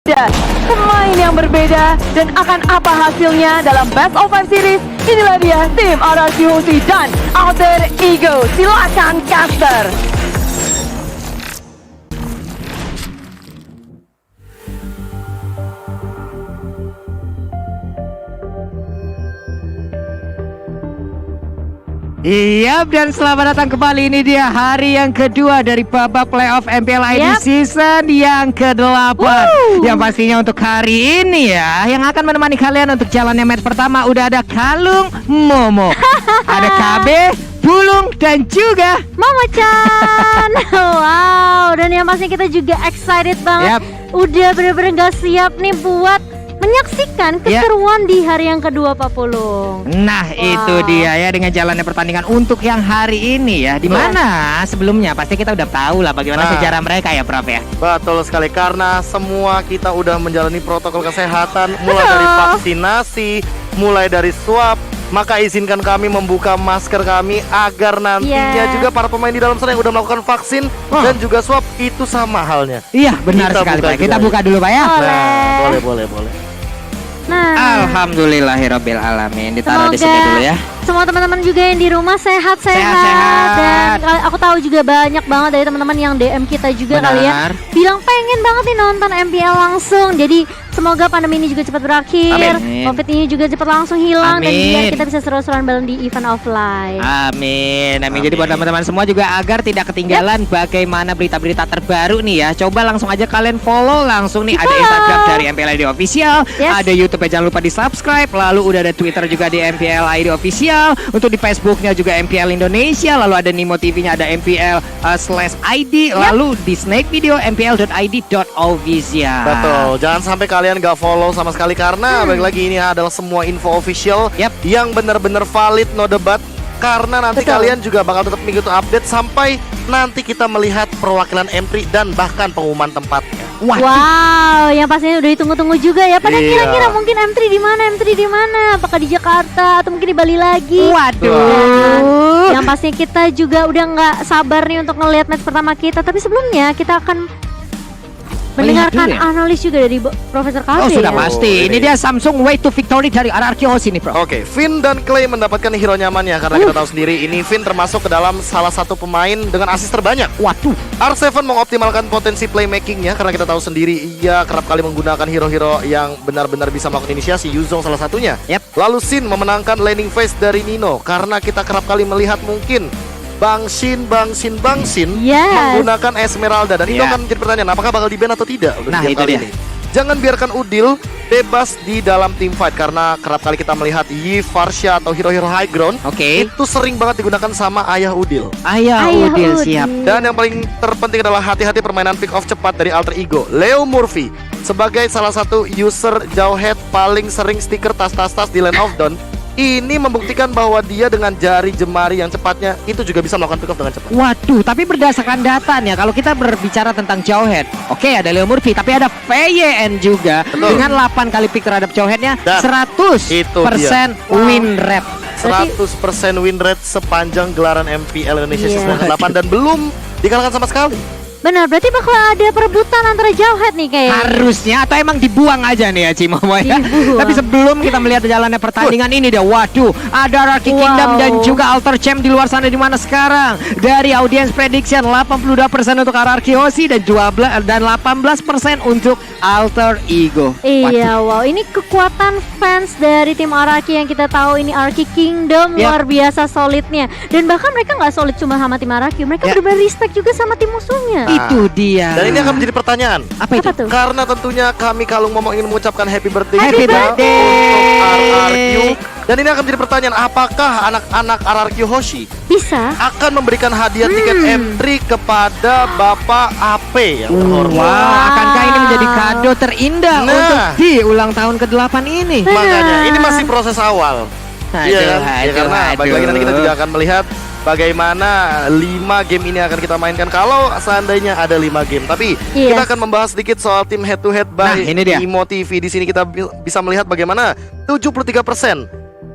Pemain yang berbeda dan akan apa hasilnya dalam Best of 5 Series? Inilah dia tim RRQ Hoshi dan Alter Ego. Silakan caster. Iya, dan selamat datang kembali. Ini dia hari yang kedua dari babak playoff MPL ID season yang ke-8. Yang pastinya untuk hari ini ya, yang akan menemani kalian untuk jalannya match pertama udah ada Kalung, Momo, ada KB, Bulung, dan juga Momo-chan. Wow, dan yang pasti kita juga excited banget. Udah bener-bener gak siap nih buat menyaksikan keseruan di hari yang kedua, Pak Pulung. Nah, itu dia ya, dengan jalannya pertandingan untuk yang hari ini ya. Dimana sebelumnya pasti kita udah tahu lah bagaimana sejarah mereka ya, Prof ya. Betul sekali, karena semua kita udah menjalani protokol kesehatan, mulai dari vaksinasi, mulai dari swab. Maka izinkan kami membuka masker kami agar nantinya juga para pemain di dalam sana yang udah melakukan vaksin dan juga swab itu sama halnya. Iya, benar sekali, Pak. Kita buka dulu, Pak ya. Nah, boleh. Nah, alhamdulillahirabbil alamin. Ditaruh di sini dulu ya. Semua teman-teman juga yang di rumah sehat-sehat. Dan aku tahu juga banyak banget dari teman-teman yang DM kita juga kali ya, bilang pengen banget nih nonton MPL langsung. Jadi semoga pandemi ini juga cepat berakhir. Covid ini juga cepat langsung hilang. Dan biar kita bisa seru-seruan bareng di event offline. Amin. Jadi buat teman-teman semua juga agar tidak ketinggalan bagaimana berita-berita terbaru nih ya, coba langsung aja kalian follow langsung nih. Ada Instagram dari MPL ID Official, ada YouTube, jangan lupa di subscribe. Lalu udah ada Twitter juga di MPL ID Official. Untuk di Facebooknya juga MPL Indonesia. Lalu ada Nimo TV-nya ada MPL/ID. Lalu di Snake Video MPL.id.official. Betul, jangan sampai kalian gak follow sama sekali karena balik lagi ini adalah semua info official yang benar-benar valid, no debat. Karena nanti kalian juga bakal tetap mengikuti update sampai nanti kita melihat perwakilan M3 dan bahkan pengumuman tempatnya. Wow, yang pastinya udah ditunggu-tunggu juga ya. Pada kira-kira mungkin M3 di mana? Apakah di Jakarta atau mungkin di Bali lagi? Waduh. Yang pasti kita juga udah nggak sabar nih untuk ngelihat match pertama kita. Tapi sebelumnya kita akan mendengarkan analis juga dari Profesor KB. Oh, sudah pasti. Ini dia Samsung Way to Victory dari RRQ Hoshi nih, Bro. Oke, Finn dan Clay mendapatkan hero nyamannya karena kita tahu sendiri ini Finn termasuk ke dalam salah satu pemain dengan assist terbanyak. Waduh. R7 mengoptimalkan potensi playmakingnya karena kita tahu sendiri ia kerap kali menggunakan hero-hero yang benar-benar bisa melakukan inisiasi. Yuzong salah satunya. Lalu Sin memenangkan laning phase dari Nino karena kita kerap kali melihat mungkin Bang Shin menggunakan Esmeralda dan itu akan menjadi pertanyaan apakah bakal di ban atau tidak. Nah, itu dia. Jangan biarkan Udil bebas di dalam team fight karena kerap kali kita melihat Yi, Farsha atau hero-hero high ground itu sering banget digunakan sama ayah Udil. Ayah Udil siap. Dan yang paling terpenting adalah hati-hati permainan pick off cepat dari Alter Ego. Leo Murphy sebagai salah satu user Jawhead paling sering stiker tas di Land of Dawn. Ini membuktikan bahwa dia dengan jari jemari yang cepatnya itu juga bisa melakukan pick off dengan cepat. Waduh, tapi berdasarkan data nih, kalau kita berbicara tentang Jawhead, ada Leo Murphy, tapi ada VYN juga dengan 8 kali pick terhadap Jawheadnya, 100% win rate. 100% win rate sepanjang gelaran MPL Indonesia Season 8 dan belum dikalahkan sama sekali. Benar, berarti bakal ada perebutan antara Jawhead nih kayaknya. Harusnya, atau emang dibuang aja nih ya Cimomo ya. Tapi sebelum kita melihat jalannya pertandingan ini dia, waduh, ada Rocky Kingdom dan juga Alter Champ di luar sana di mana sekarang. Dari audience prediction 82% untuk RRQ Hoshi dan 18% untuk Alter Ego. Iya, wow, ini kekuatan fans dari tim RRQ yang kita tahu ini RRQ Kingdom luar biasa solidnya. Dan bahkan mereka nggak solid cuma sama tim RRQ, mereka benar-benar respect juga sama tim musuhnya. Itu dia. Dan ini akan menjadi pertanyaan. Apa itu? Karena tentunya kami Kalung Momo ingin mengucapkan happy birthday untuk RRQ. Dan ini akan menjadi pertanyaan, apakah anak-anak RRQ Hoshi bisa akan memberikan hadiah tiket M3 kepada Bapak AP yang terhormat? Akankah ini menjadi kado terindah untuk di ulang tahun ke-8 ini? Makanya ini masih proses awal. Karena bagi nanti kita juga akan melihat bagaimana 5 game ini akan kita mainkan kalau seandainya ada 5 game. Tapi kita akan membahas sedikit soal tim head to head by Nimo TV. Di sini kita bisa melihat bagaimana 73%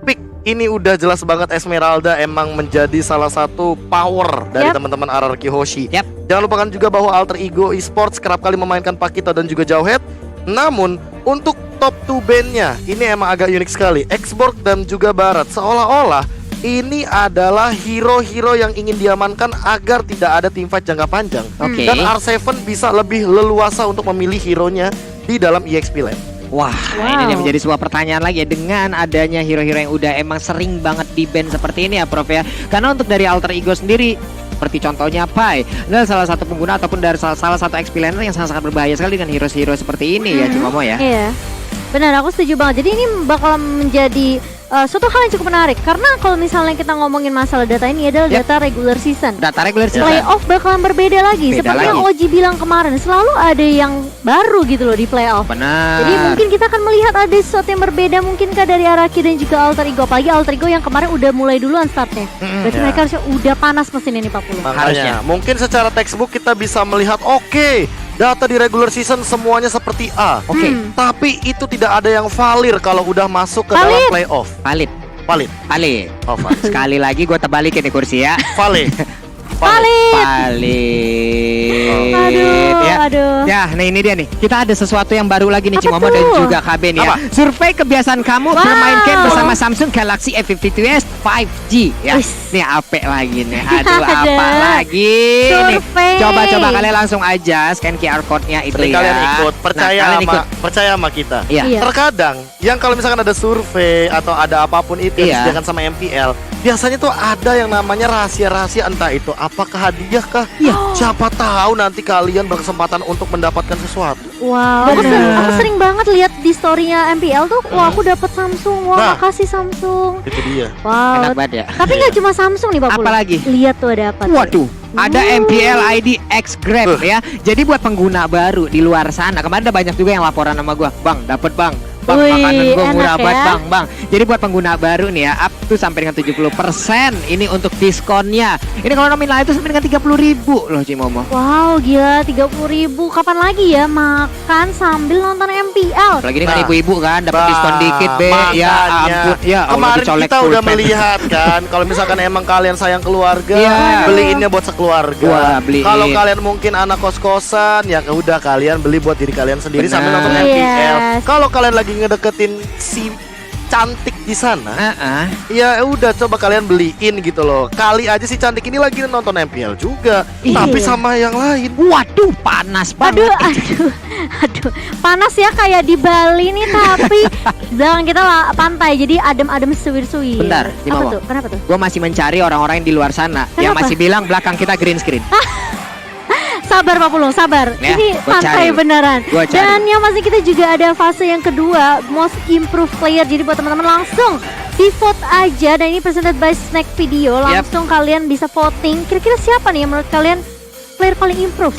pick ini udah jelas banget Esmeralda emang menjadi salah satu power dari teman-teman RRQ Hoshi. Jangan lupakan juga bahwa Alter Ego Esports kerap kali memainkan Pakito dan juga Jawhead. Namun untuk top 2 bandnya ini emang agak unik sekali. Xborg dan juga Barat seolah-olah ini adalah hero-hero yang ingin diamankan agar tidak ada teamfight jangka panjang. Dan R7 bisa lebih leluasa untuk memilih hero-nya di dalam EXP Lane. Wah, ini menjadi sebuah pertanyaan lagi ya, dengan adanya hero-hero yang udah emang sering banget di ban seperti ini ya Prof ya. Karena untuk dari Alter Ego sendiri, seperti contohnya Pai, adalah salah satu pengguna ataupun dari salah satu XP laner yang sangat-sangat berbahaya sekali dengan hero-hero seperti ini ya Cimomo ya. Iya, benar, aku setuju banget. Jadi ini bakal menjadi suatu hal yang cukup menarik. Karena kalau misalnya kita ngomongin masalah data ini adalah data regular season. Data regular season. Playoff bakalan berbeda lagi. Seperti yang Oji bilang kemarin, selalu ada yang baru gitu loh di playoff. Benar. Jadi mungkin kita akan melihat ada sesuatu yang berbeda mungkinkah dari Araki dan juga Alter Ego. Apalagi Alter Ego yang kemarin udah mulai duluan startnya. Berarti mereka harusnya udah panas mesin ini 40. Harusnya. Mungkin secara textbook kita bisa melihat data di regular season semuanya seperti A. Tapi itu tidak ada yang valid kalau udah masuk ke dalam playoff. Valid. Oh, valid. Sekali lagi gue terbalikin nih kursi ya. Valid. Aduh. Ya, nah ini dia nih. Kita ada sesuatu yang baru lagi nih Cimomo dan juga KB nih ya. Survei kebiasaan kamu bermain game bersama Samsung Galaxy A52s 5G ya. Nih apa lagi nih? Aduh, apa lagi nih? Coba kalian langsung aja scan QR code-nya itu ya. Kalian ikut, percaya sama kita. Terkadang yang kalau misalkan ada survei atau ada apapun itu yang disediakan sama MPL, biasanya tuh ada yang namanya rahasia-rahasia, entah itu apakah hadiah kah? Siapa tahu nanti kalian berkesempatan untuk mendapatkan sesuatu. Wow, aku sering banget lihat di story-nya MPL tuh, wah aku dapat Samsung, wah makasih Samsung. Itu dia. Wow. Enak banget ya. Tapi nggak cuma Samsung nih Pak Pulu. Apalagi? Lihat tuh ada apa? Waduh, ada MPL ID X Grab ya. Jadi buat pengguna baru di luar sana, kemarin ada banyak juga yang laporan sama gua, "Bang, dapat Bang. Bang, makanan gue murah banget bang. Jadi buat pengguna baru nih ya, up to sampai dengan 70% ini untuk diskonnya. Ini kalau nominal itu sampai dengan 30.000 loh Cimomo. Wow, gila 30.000. Kapan lagi ya makan sambil nonton MPL? Lagi ini kan ibu-ibu kan dapat diskon dikit be. Ya ampun. Ya kemarin kita udah melihat kan, kalau misalkan emang kalian sayang keluarga, beliinnya buat sekeluarga. Kalau kalian mungkin anak kos-kosan, ya udah kalian beli buat diri kalian sendiri sambil nonton MPL. Kalau kalian lagi ngedeketin si cantik di sana, ya udah coba kalian beliin gitu loh. Kali aja si cantik ini lagi nonton MPL juga, tapi sama yang lain. Waduh, panas banget. Aduh, panas ya kayak di Bali nih, tapi jangan kita pantai, jadi adem-adem suwir-suwir. Bentar, apa tuh? Kenapa tuh? Gue masih mencari orang-orang yang di luar sana yang masih bilang belakang kita green screen. Sabar Pak Pulung, sabar. Ya, ini pantai beneran. Dan yang masih kita juga ada fase yang kedua, most improved player. Jadi buat teman-teman langsung di vote aja. Dan ini presented by Snack Video. Langsung kalian bisa voting. Kira-kira siapa nih yang menurut kalian player paling improve?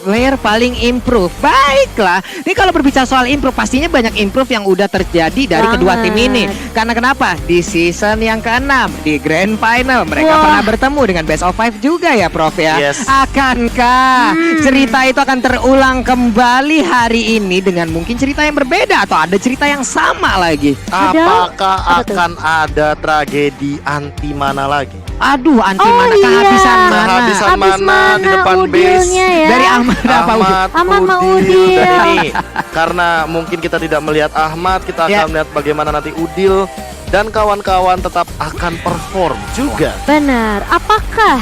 Player paling improve. Baiklah. Ini kalau berbicara soal improve, pastinya banyak improve yang udah terjadi dari kedua tim ini. Karena kenapa? Di season yang ke-6 di Grand Final mereka pernah bertemu dengan Best of 5 juga ya Prof ya. Akankah cerita itu akan terulang kembali hari ini dengan mungkin cerita yang berbeda atau ada cerita yang sama lagi? Apakah akan ada tragedi anti mana lagi? Aduh, anti mana? Kehabisan mana di depan base ya? Dari Ahmad Udil. Karena mungkin kita tidak melihat Ahmad, kita akan melihat bagaimana nanti Udil dan kawan-kawan tetap akan perform juga. Benar. Apakah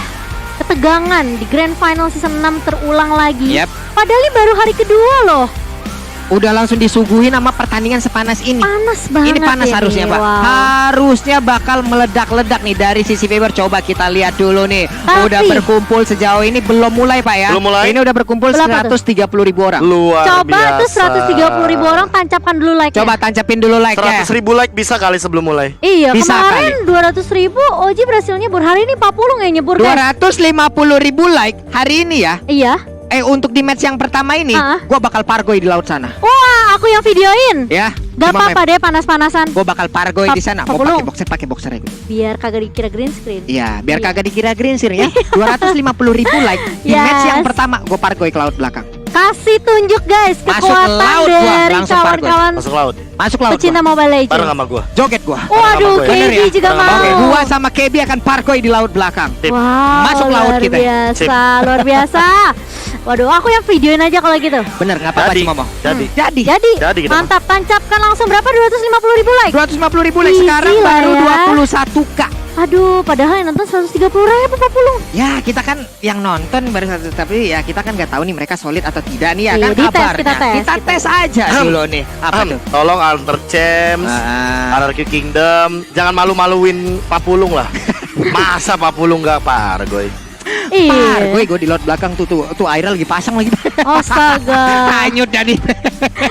ketegangan di Grand Final season 6 terulang lagi? Padahal ini baru hari kedua loh. Udah langsung disuguhin sama pertandingan sepanas ini. Panas banget. Ini panas harusnya Pak. Harusnya bakal meledak-ledak nih dari sisi Faber. Coba kita lihat dulu nih. Udah berkumpul sejauh ini belum mulai Pak ya. Belum mulai. Ini udah berkumpul 130.000 orang. Luar Coba biasa. tuh 130.000 orang tancapkan dulu like. Coba tancapin dulu like ya. 100.000 like bisa kali sebelum mulai. Iya, bisa kemarin 200.000 Oji berhasil nyebur. Hari ini 40 nggak nyebur. 250.000 like hari ini ya. Iya. Untuk di match yang pertama ini, gue bakal pargoy di laut sana. Wah, aku yang videoin. Ya. Gak apa-apa deh panas-panasan. Gue bakal pargoy di sana. Mau pakai boxer aja. Biar kagak dikira green screen. Iya, biar kagak dikira green screen ya. 250.000 like di match yang pertama, gue pargoy ke laut belakang. Kasih tunjuk guys kekuatan dari kawan-kawan. Masuk laut. Pecinta Mobile Legends. Bareng sama gua. Joget gua. Waduh, KB juga mau. Gua sama KB akan parkoy di laut belakang. Wow, masuk laut kita. Luar biasa. Waduh, aku yang videoin aja kalau gitu. Bener, nggak apa-apa Jadi, Cimomo. jadi. Jadi kita mantap, tancapkan langsung berapa? 250.000 like. 250.000 like, sekarang Gila baru ya. 21k. Aduh, padahal yang nonton 130.000 Pak Pulung. Ya kita kan yang nonton baru satu, tapi ya kita kan nggak tahu nih mereka solid atau tidak nih ya Iya, kan dites, kabarnya. kita tes. tes aja dulu nih. Apa tuh? Tolong Alter Champs, RRQ Kingdom, jangan malu-maluin Papulung lah. Masa Papulung nggak Argoy? Iya. Gue di lot belakang tuh Aira lagi pasang lagi. Astaga. Hanyut jadi.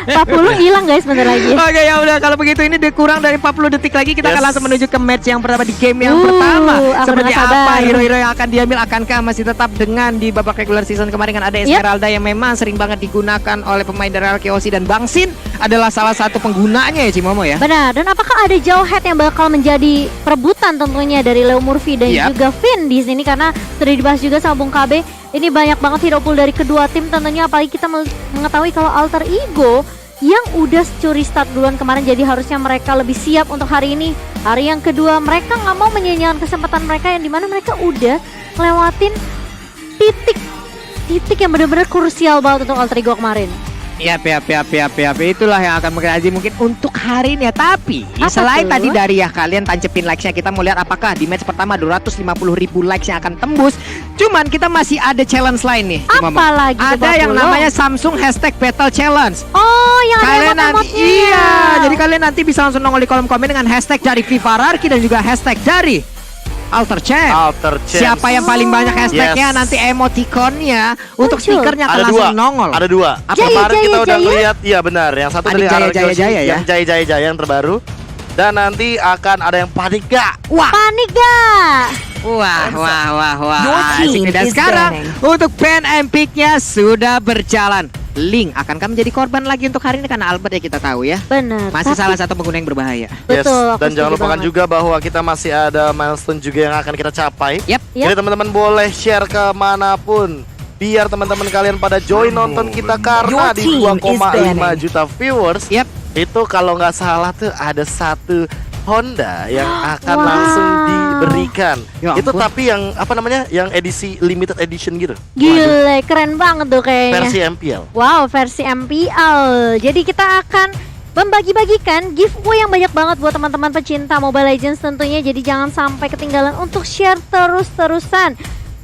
Pak Pulung hilang guys bentar lagi. Oke ya udah kalau begitu ini udah kurang dari 40 detik lagi kita akan Yes. langsung menuju ke match yang pertama di game yang pertama. Aku Seperti udah apa sabar. hero-hero yang akan diambil, akankah masih tetap dengan di babak regular season kemarin kan ada Esmeralda yang memang sering banget digunakan oleh pemain dari Alkeosi, dan Bang Sin adalah salah satu penggunanya ya Cimomo ya. Benar, dan apakah ada jauh head yang bakal menjadi perebutan tentunya dari Leo Murphy dan Yap. juga Finn di sini, karena sudah dibahas juga sama Bung KB. Ini banyak banget hero pool dari kedua tim tentunya, apalagi kita mengetahui kalau Alter Ego yang udah curi start duluan kemarin, jadi harusnya mereka lebih siap untuk hari ini. Hari yang kedua mereka nggak mau menyia-nyiakan kesempatan mereka yang dimana mereka udah ngelewatin titik yang benar-benar krusial banget untuk Alter Ego kemarin. Yap. Itulah yang akan mengaji mungkin untuk hari ini ya. Tapi Apa selain tuh? tadi dari ya kalian tancepin likes-nya, kita mau lihat apakah di match pertama 250.000 likes yang akan tembus. Cuman kita masih ada challenge lain nih Cimomo. Apa lagi tuh, Ada Pak yang Pulung? namanya Samsung #Battle Challenge. Oh, yang ada Kalian nanti emot-emotnya. iya, jadi kalian nanti bisa langsung nongol di kolom komen dengan hashtag dari Viva Rarki dan juga hashtag dari Alter Champ. Alter Champs. Siapa yang paling banyak hashtagnya, Yes. nanti emoticonnya untuk Muncul. stikernya akan Ada langsung dua, nongol. ada dua. Jaya, Kemarin kita Jaya, udah Jaya. lihat, iya benar. Yang satu Ada dari Jaya, RRQ Jaya, Jaya, ya? yang Jaya yang terbaru. Dan nanti akan ada yang panik gak? Wah, Panik gak? wah. Your team Asik nih. Dan is sekarang banning. untuk ban and pick-nya sudah berjalan. Link akankah menjadi korban lagi untuk hari ini karena Albert ya kita tahu ya. Benar. Masih tapi- salah satu pengguna yang berbahaya. Betul, aku Dan jangan setuju lupakan banget. juga bahwa kita masih ada milestone juga yang akan kita capai. Yap. Yap. Jadi teman-teman boleh share ke manapun, biar teman-teman kalian pada join nonton kita, karena Your di team is 2,5 banning. juta viewers. Yap. Itu kalau nggak salah tuh ada satu Honda yang akan Wow. langsung diberikan. Ya Itu ampun. tapi yang apa namanya? Yang edisi limited edition gitu. Gile, keren banget tuh kayaknya. Versi MPL. Wow, versi MPL. Jadi kita akan membagi-bagikan giveaway yang banyak banget buat teman-teman pecinta Mobile Legends tentunya. Jadi jangan sampai ketinggalan untuk share terus-terusan.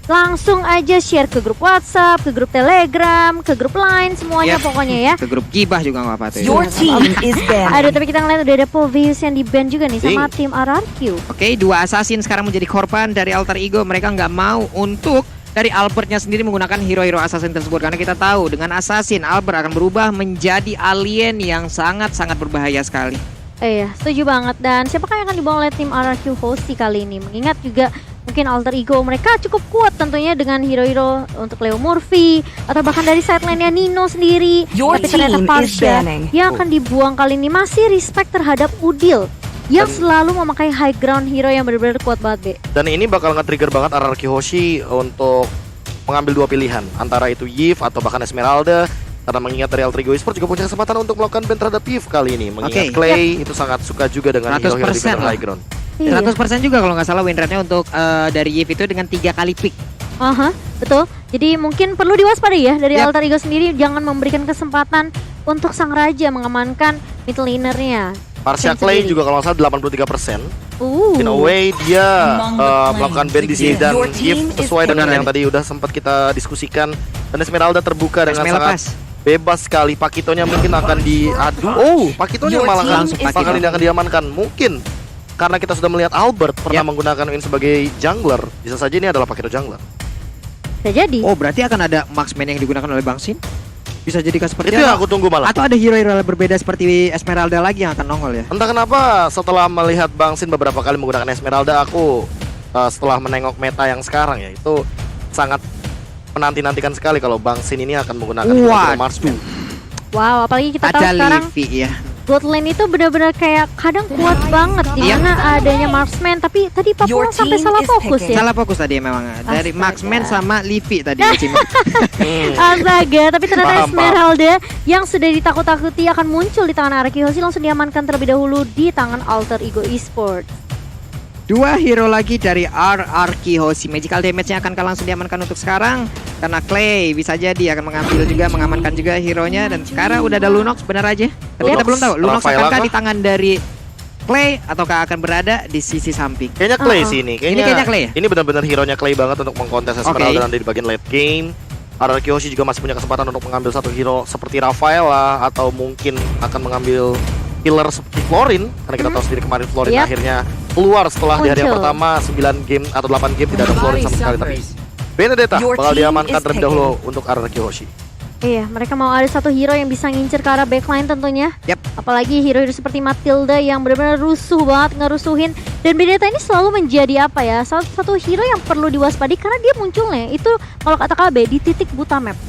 Langsung aja share ke grup WhatsApp, ke grup Telegram, ke grup Line, semuanya Yap. pokoknya ya. Ke grup gibah juga nggak apa-apa tuh. Your team is Aduh, banning. tapi kita ngeliat udah ada Povius yang di-ban juga nih sama tim RRQ. Oke, dua assassin sekarang menjadi korban dari Alter Ego. Mereka nggak mau untuk dari Albertnya sendiri menggunakan hero-hero assassin tersebut, karena kita tahu dengan assassin Albert akan berubah menjadi alien yang sangat-sangat berbahaya sekali. Iya, setuju banget. Dan siapakah yang akan dibawa oleh tim RRQ Hosti kali ini? Mengingat juga mungkin Alter Ego mereka cukup kuat tentunya dengan hero-hero untuk Leo Murphy atau bahkan dari sideline-nya Nino sendiri. Your Tapi ternyata team is Parsha banning. yang akan dibuang kali ini masih respect terhadap Udil yang selalu memakai high ground hero yang benar-benar kuat banget, Be. Dan ini bakal nge-trigger banget RRQ Hoshi untuk mengambil dua pilihan, antara itu Yves atau bahkan Esmeralda. Karena mengingat dari Alter Ego Esports juga punya kesempatan untuk melakukan ban terhadap Yves kali ini. Mengingat Oke. Clay itu sangat suka juga dengan 100% hero-hero defender lah. high ground. Iya. 100% juga kalau nggak salah win rate-nya untuk dari Yves itu dengan 3 kali pick. Aha, betul. Jadi mungkin perlu diwaspadai ya dari Yap. Alter Ego sendiri, jangan memberikan kesempatan untuk sang raja mengamankan mid laner-nya. Parsha Tim Clay sendiri. juga kalau nggak salah 83%. In a way dia melakukan ban di sini, dan Your team Yves is sesuai dengan banning. yang tadi udah sempat kita diskusikan. Dan Esmeralda terbuka dengan Esme sangat lepas. bebas sekali. Pakitonya mungkin akan diadu. Oh, Pakitonya Your malah team langsung is kali ini akan diamankan. Mungkin karena kita sudah melihat Albert pernah Yap. menggunakan Win sebagai jungler. Bisa saja ini adalah Pakito jungler. Bisa jadi. Oh, berarti akan ada marksman yang digunakan oleh Bang Sin? Bisa jadikan seperti Itu yang apa? aku tunggu malah. Atau ada hero-hero berbeda seperti Esmeralda lagi yang akan nongol ya? Entah kenapa setelah melihat Bang Sin beberapa kali menggunakan Esmeralda, aku setelah menengok meta yang sekarang ya, itu sangat menanti-nantikan sekali kalau Bang Sin ini akan menggunakan hero-hero marksman. Wow, apalagi kita tahu Ada sekarang Livi ya. bot lane itu benar-benar kayak kadang kuat banget di Iya. mana adanya marksman, tapi tadi Your Papua sampai team salah is fokus picking. ya. Salah fokus tadi memang. Dari Astaga. marksman sama Livi tadi ya, Cimo. Astaga, tapi ternyata Paham, Esmeralda yang sudah ditakut-takuti akan muncul di tangan RRQ Hoshi langsung diamankan terlebih dahulu di tangan Alter Ego Esports. Dua hero lagi dari RRQ Hoshi. Magical damage-nya akan langsung diamankan untuk sekarang karena Clay bisa jadi akan mengamankan juga hero-nya. Dan sekarang udah ada Lunox, benar aja. Tapi kita belum tahu Lunox akankah di tangan dari Clay ataukah akan berada di sisi samping. Kayaknya Clay sih ini. Kayaknya Clay ya? Ini benar-benar hero-nya Clay banget untuk mengkontes Esmeralda nanti di bagian late game. RRQ Hoshi juga masih punya kesempatan untuk mengambil satu hero seperti Rafaela atau mungkin akan mengambil killer seperti Florin, karena kita tahu sendiri kemarin Florin akhirnya keluar setelah di hari yang pertama 9 game atau 8 game tidak ada Florin sama sekali. Tapi Benedetta bakal diamankan terlebih dahulu untuk RRQ Hoshi. Iya, mereka mau ada satu hero yang bisa ngincer ke arah backline tentunya. Apalagi hero-hero seperti Matilda yang benar-benar rusuh banget ngerusuhin. Dan Benedetta ini selalu menjadi apa ya, salah satu hero yang perlu diwaspadi karena dia munculnya itu kalau kata KB di titik buta map.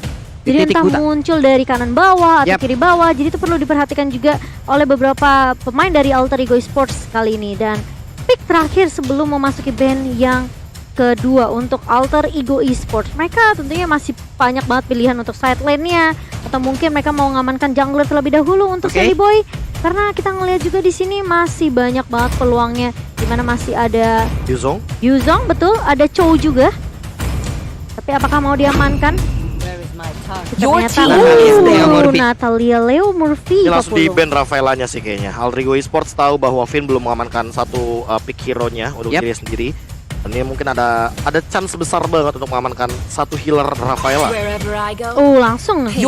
Jadi entah muncul dari kanan bawah atau kiri bawah. Jadi itu perlu diperhatikan juga oleh beberapa pemain dari Alter Ego Esports kali ini. Dan pick terakhir sebelum memasuki band yang kedua untuk Alter Ego Esports, mereka tentunya masih banyak banget pilihan untuk side lane-nya, atau mungkin mereka mau mengamankan jungler terlebih dahulu untuk Sally Boy. Karena kita ngelihat juga di sini masih banyak banget peluangnya, dimana masih ada Yuzong, betul, ada Chow juga. Tapi apakah mau diamankan? Ternyata Natalia Leo Murphy. Ini langsung di ban Rafaelanya sih kayaknya. Alter Ego Esports tahu bahwa Finn belum mengamankan satu pick hero-nya untuk diri sendiri. Dan ini mungkin ada chance besar banget untuk mengamankan satu healer Rafaela. Langsung nih.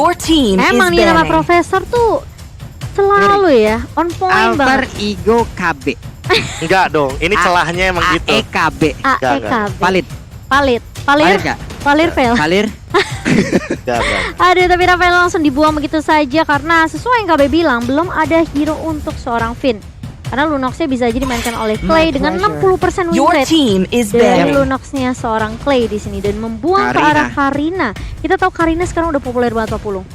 Emang nih nama profesor tuh selalu ya on point banget. Alter Ego KB. Enggak dong, ini celahnya emang gitu. AEKB. Palit fail. Palir. Aduh, tapi Rafael langsung dibuang begitu saja karena sesuai yang KB bilang belum ada hero untuk seorang Finn. Karena Lunoxnya bisa aja dimainkan oleh Clay dengan 60% win rate dari Lunoxnya seorang Clay di sini dan membuang ke arah Karina. Kita tahu Karina sekarang udah populer banget Pak Pulung.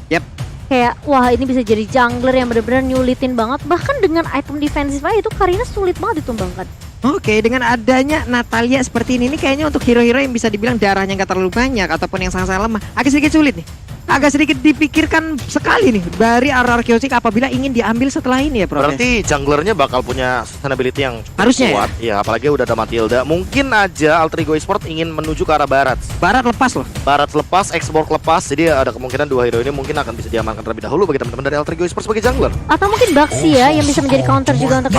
Kayak wah ini bisa jadi jungler yang benar-benar nyulitin banget. Bahkan dengan item defensif aja itu Karina sulit banget ditumbangkan. Oke, dengan adanya Natalia seperti ini kayaknya untuk hero-hero yang bisa dibilang darahnya nggak terlalu banyak ataupun yang sangat-sangat lemah, agak sedikit sulit nih. Agak sedikit dipikirkan sekali nih dari RRQ Hoshi apabila ingin diambil setelah ini ya, Bro. Berarti junglernya bakal punya sustainability yang cukup harusnya kuat. Ya, apalagi udah ada Matilda. Mungkin aja Alter Ego Esports ingin menuju ke arah barat. Barat lepas loh. Barat lepas, Exborg lepas. Jadi ada kemungkinan dua hero ini mungkin akan bisa diamankan terlebih dahulu bagi teman-teman dari Alter Ego Esports sebagai jungler. Atau mungkin Baxi ya yang bisa menjadi counter juga untuk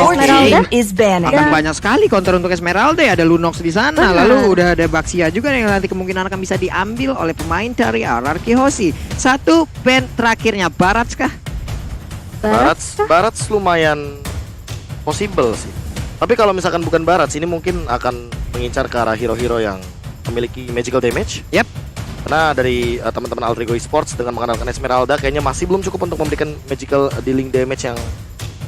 Esmeralda. Akan banyak sekali counter untuk Esmeralda ya. Ada Lunox di sana. Lalu udah ada Baxia juga yang nanti kemungkinan akan bisa diambil oleh pemain dari RRQ Hoshi. Satu band terakhirnya Barats kah? Barats lumayan possible sih. Tapi kalau misalkan bukan Barats, ini mungkin akan mengincar ke arah hero-hero yang memiliki magical damage. Karena dari teman-teman Alter Ego Esports dengan mengandalkan Esmeralda kayaknya masih belum cukup untuk memberikan magical dealing damage yang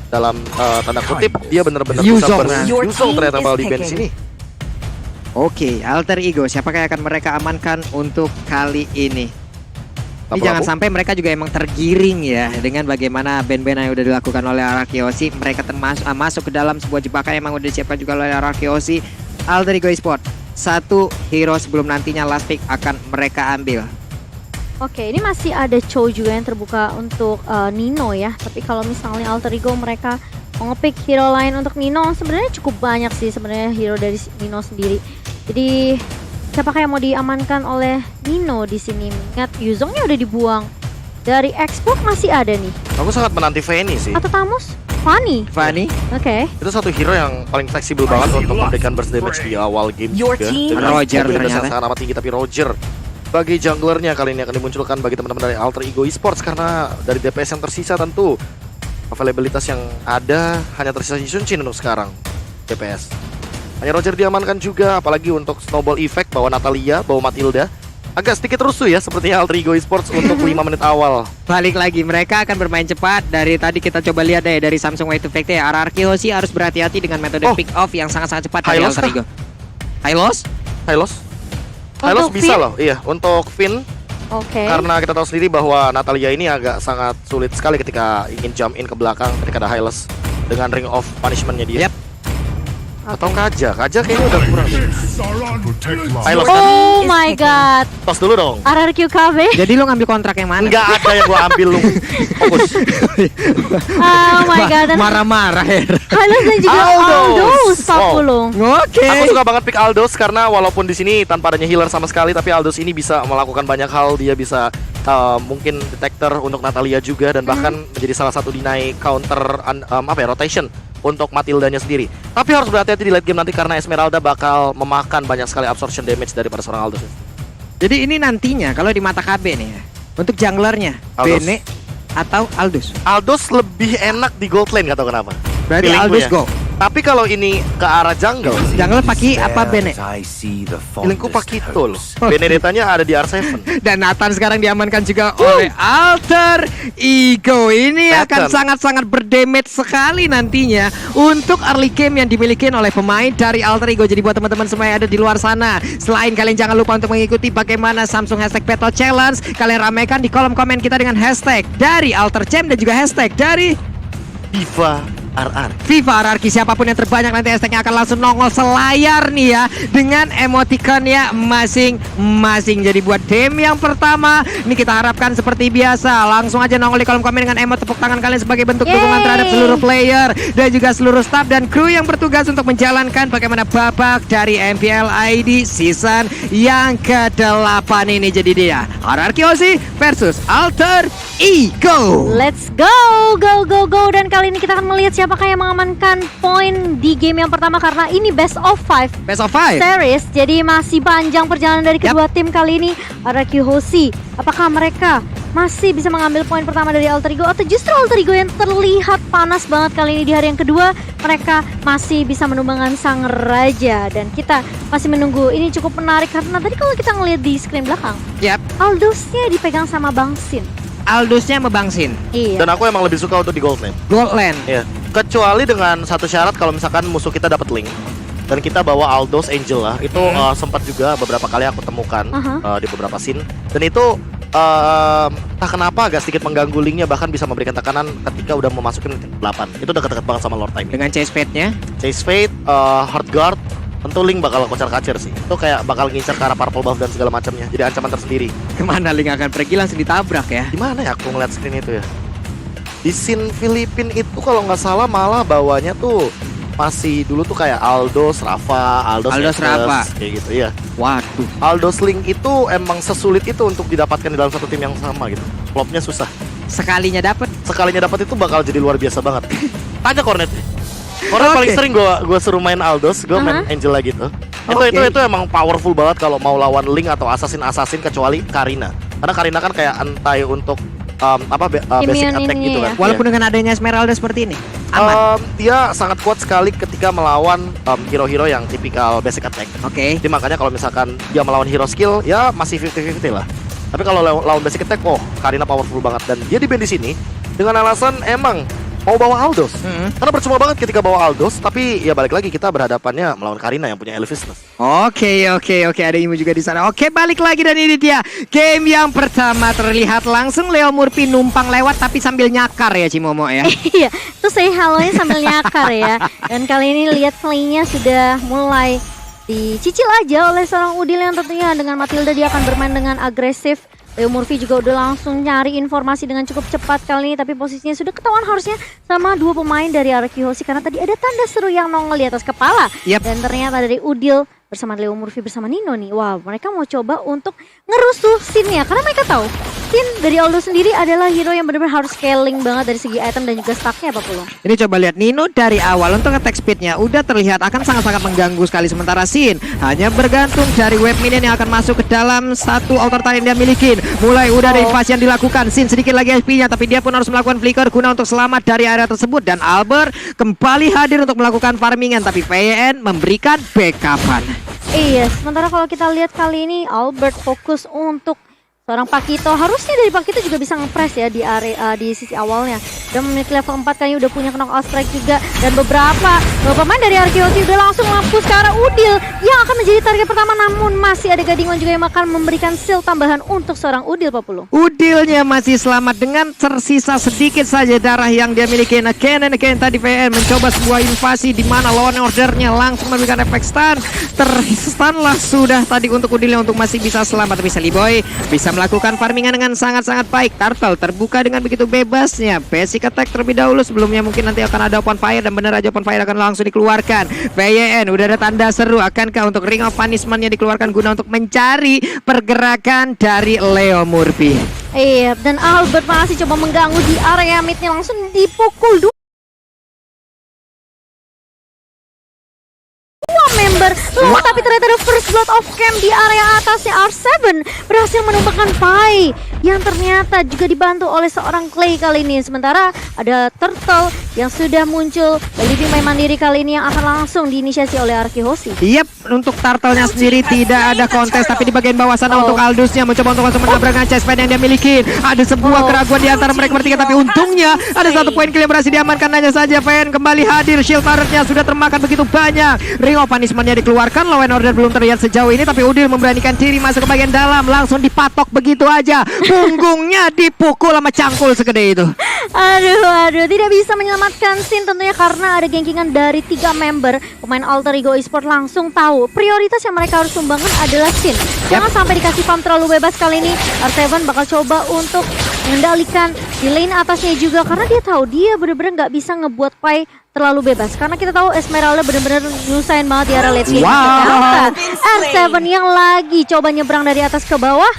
dalam tanda kutip dia benar-benar bisa Yuzong ternyata bakal di ban sini. Oke, Alter Ego siapakah yang akan mereka amankan untuk kali ini? Ini jangan sampai mereka juga emang tergiring ya dengan bagaimana band-band yang udah dilakukan oleh RRQ Hoshi. Mereka masuk ke dalam sebuah jebakan yang emang udah disiapkan juga oleh RRQ Hoshi. Alter Ego Esports, satu hero sebelum nantinya last pick akan mereka ambil. Oke, ini masih ada Chow juga yang terbuka untuk Nino ya. Tapi kalau misalnya Alter Ego mereka mau nge-pick hero lain untuk Nino, sebenarnya cukup banyak sih sebenarnya hero dari Nino sendiri. Jadi siapakah yang mau diamankan oleh Nino di sini? Ingat Yuzongnya udah dibuang. Dari Xbox masih ada nih. Aku sangat menanti Fanny sih. Atau Tamus? Fanny. Oke. Itu satu hero yang paling fleksibel banget untuk memberikan burst damage di awal game juga. Dengan Roger ternyata. sangat amat tinggi, tapi Roger bagi junglernya kali ini akan dimunculkan bagi teman-teman dari Alter Ego Esports karena dari DPS yang tersisa tentu availabilitas yang ada hanya tersisa Yunshin untuk sekarang DPS. Hanya Roger diamankan juga, apalagi untuk snowball effect bawa Natalia, bawa Matilda. Agak sedikit rusuh ya sepertinya Alter Ego Esports untuk 5 menit awal. Balik lagi, mereka akan bermain cepat. Dari tadi kita coba lihat deh dari Samsung Way to Fake ya. RRQ Hoshi harus berhati-hati dengan metode pick off yang sangat-sangat cepat dari Alter Ego. Hylos bisa loh, iya untuk Finn. Karena kita tahu sendiri bahwa Natalia ini agak sangat sulit sekali ketika ingin jump in ke belakang ketika ada Hylos dengan Ring of Punishment-nya dia. Atau Kaja kayaknya udah kurang. Ayo, Oh my god. tos dulu dong. RRQ KB. Jadi lu ngambil kontrak yang mana? Nggak ada yang gua ambil lu. Fokus. Oh my god. Dan Marah-marah ya. Aldos dan juga Aldos Pak Pulung. Oke. Aku suka banget pick Aldos karena walaupun di sini tanpa adanya healer sama sekali, tapi Aldos ini bisa melakukan banyak hal. Dia bisa mungkin detector untuk Natalia juga dan bahkan menjadi salah satu deny counter rotation untuk Matildanya sendiri. Tapi harus berhati-hati di late game nanti karena Esmeralda bakal memakan banyak sekali absorption damage daripada seorang Aldos. Jadi ini nantinya kalau di mata KB nih ya, untuk junglernya Aldos. Bene atau Aldous. Aldos lebih enak di gold lane, gak tau kenapa. Berarti Feeling Aldous gue ya. go. Tapi kalau ini ke arah jungle, Jungler pakai apa Bene? feelingku pakai itu loh. Benedetanya ada di R7. Dan Nathan sekarang diamankan juga oleh Alter Ego. Ini akan Nathan. sangat-sangat berdamage sekali nantinya untuk early game yang dimiliki oleh pemain dari Alter Ego. Jadi buat teman-teman semua yang ada di luar sana, selain kalian jangan lupa untuk mengikuti bagaimana Samsung hashtag Battle Challenge, kalian ramaikan di kolom komen kita dengan hashtag dari Alter Champ dan juga hashtag dari Viva RR. FIFA RRQ. Siapapun yang terbanyak nanti hashtagnya akan langsung nongol selayar nih ya, dengan emoticonnya masing-masing. Jadi buat game yang pertama ini kita harapkan seperti biasa langsung aja nongol di kolom komen dengan emot tepuk tangan kalian sebagai bentuk dukungan terhadap seluruh player dan juga seluruh staff dan kru yang bertugas untuk menjalankan bagaimana babak dari MPL ID season yang ke-8 ini. Jadi dia RRQ Aussie versus Alter Ego. Let's go. Dan kali ini kita akan melihat siapakah yang mengamankan poin di game yang pertama karena ini best of 5 Best of 5 series. Jadi masih panjang perjalanan dari kedua tim kali ini. RRQ Hoshi, apakah mereka masih bisa mengambil poin pertama dari Alter Ego atau justru Alter Ego yang terlihat panas banget kali ini di hari yang kedua, mereka masih bisa menumbangkan sang raja. Dan kita masih menunggu. Ini cukup menarik karena tadi kalau kita ngelihat di screen belakang, Aldosnya dipegang sama Bang Sin. Aldusnya membangsin Iya. Dan aku emang lebih suka untuk di gold lane. Gold Lane. Iya. Kecuali dengan satu syarat kalau misalkan musuh kita dapat link dan kita bawa Aldos Angel lah. Itu sempat juga beberapa kali aku temukan di beberapa scene. Dan itu entah kenapa agak sedikit mengganggu linknya, bahkan bisa memberikan tekanan ketika udah memasukin 8. Itu dekat-dekat banget sama Lord Time. Dengan chase fate-nya. Chase Fate, Heart Guard, tentu Link bakal kocar-kacir sih. Itu kayak bakal ngincar ke arah purple buff dan segala macamnya. Jadi ancaman tersendiri. Kemana Link akan pergi langsung ditabrak ya. Gimana ya aku ngeliat screen itu ya? Di scene Filipin itu kalau nggak salah malah bawanya tuh masih dulu tuh kayak Aldos, Rafa, Aldos Nexus, Rafa kayak gitu ya. Waduh. Aldos Link itu emang sesulit itu untuk didapatkan di dalam satu tim yang sama gitu. Flopnya susah. Sekalinya dapat. Sekalinya dapat itu bakal jadi luar biasa banget. Tanya Cornet. Cornet paling sering gua suruh main Aldos, gua main Angel lagi tuh. Itu emang powerful banget kalau mau lawan Link atau assassin kecuali Karina. Karena Karina kan kayak anti untuk basic attack gitu kan. Walaupun dengan adanya Esmeralda seperti ini aman. Dia sangat kuat sekali ketika melawan hero-hero yang tipikal basic attack. Oke. Jadi makanya kalau misalkan dia melawan hero skill ya masih 50-50 lah. Tapi kalau lawan basic attack, Karina powerful banget dan dia di band di sini dengan alasan emang mau bawa Aldos. Karena percuma banget ketika bawa Aldos, tapi ya balik lagi kita berhadapannya melawan Karina yang punya Elvisness. Oke, ada Imu juga di sana. Oke, balik lagi dan ini dia game yang pertama. Terlihat langsung Leo Murphy numpang lewat tapi sambil nyakar ya Cimomo ya. Iya, terus saya halonya sambil nyakar ya. Dan kali ini lihat playnya sudah mulai dicicil aja oleh seorang Udil yang tentunya dengan Matilda dia akan bermain dengan agresif. Leo Murphy juga udah langsung nyari informasi dengan cukup cepat kali ini, tapi posisinya sudah ketahuan harusnya sama dua pemain dari RRQ Hoshi karena tadi ada tanda seru yang nongol di atas kepala. Dan ternyata dari Udil bersama Leo Murphy bersama Nino nih. Wow, mereka mau coba untuk ngerusuh Sin-nya karena mereka tahu Sin dari Aldo sendiri adalah hero yang benar-benar harus scaling banget dari segi item dan juga stacknya apa Pulung. Ini coba lihat Nino dari awal untuk attack speednya udah terlihat akan sangat-sangat mengganggu sekali, sementara Sin hanya bergantung dari wave minion yang akan masuk ke dalam satu altar tali yang dia miliki. Mulai udah ada invasi yang dilakukan, Sin sedikit lagi HP-nya tapi dia pun harus melakukan flicker guna untuk selamat dari area tersebut dan Albert kembali hadir untuk melakukan farmingan tapi VN memberikan backupan. Iya, sementara kalau kita lihat kali ini Albert fokus untuk seorang Pakito. Harusnya dari Pakito juga bisa nge-press ya di area di sisi awalnya. udah memiliki level 4 kali, udah punya knockout strike juga. Dan beberapa pemain dari Arkeosi udah langsung mampus ke arah Udil yang akan menjadi target pertama. Namun masih ada Gadingon juga yang akan memberikan shield tambahan untuk seorang Udil, Pak Pulung. Udilnya masih selamat dengan tersisa sedikit saja darah yang dia miliki. Nah, Ken tadi VN mencoba sebuah invasi di mana lawan ordernya langsung memberikan efek stun. Terstun lah sudah tadi untuk Udilnya untuk masih bisa selamat. Tapi Seliboy bisa melakukan farmingan dengan sangat-sangat baik. Turtle terbuka dengan begitu bebasnya. Basic attack terlebih dahulu sebelumnya mungkin nanti akan ada open fire dan benar aja open fire akan langsung dikeluarkan. VYN udah ada tanda seru. Akankah untuk Ring of Punishment-nya dikeluarkan guna untuk mencari pergerakan dari Leo Murphy? Iya, dan Albert masih coba mengganggu di area midnya, langsung dipukul dua member. Tapi ternyata ada first blood of camp di area atasnya. R7 berhasil menumbangkan Pai yang ternyata juga dibantu oleh seorang Clay kali ini. Sementara ada Turtle yang sudah muncul dari tim main mandiri kali ini yang akan langsung diinisiasi oleh Arkehosi. Yep, untuk Turtle-nya sendiri tidak ada kontes, tapi di bagian bawah sana untuk Aldusnya mencoba untuk langsung menabrak dengan chest pad yang dia miliki. Ada sebuah keraguan di antara mereka bertiga, tapi untungnya ada satu poin kill yang berhasil diamankan. Hanya saja VN kembali hadir, shield turret-nya sudah termakan begitu banyak. Ring of Punishment-nya dikeluarkan, law and order belum terlihat sejauh ini, tapi Udil memberanikan diri masuk ke bagian dalam, langsung dipatok begitu aja. Punggungnya dipukul sama cangkul segede itu. Aduh, tidak bisa menyelamatkan Sin tentunya karena ada gengkingan dari 3 member. Pemain Alter Ego Esports langsung tahu prioritas yang mereka harus sumbangkan adalah Sin. Jangan sampai dikasih farm terlalu bebas kali ini. R7 bakal coba untuk mengendalikan di lane atasnya juga karena dia tahu dia bener-bener nggak bisa ngebuat Pai terlalu bebas. Karena kita tahu Esmeralda bener-bener nyusahin banget di area late game. Wow. R7 yang lagi coba nyebrang dari atas ke bawah,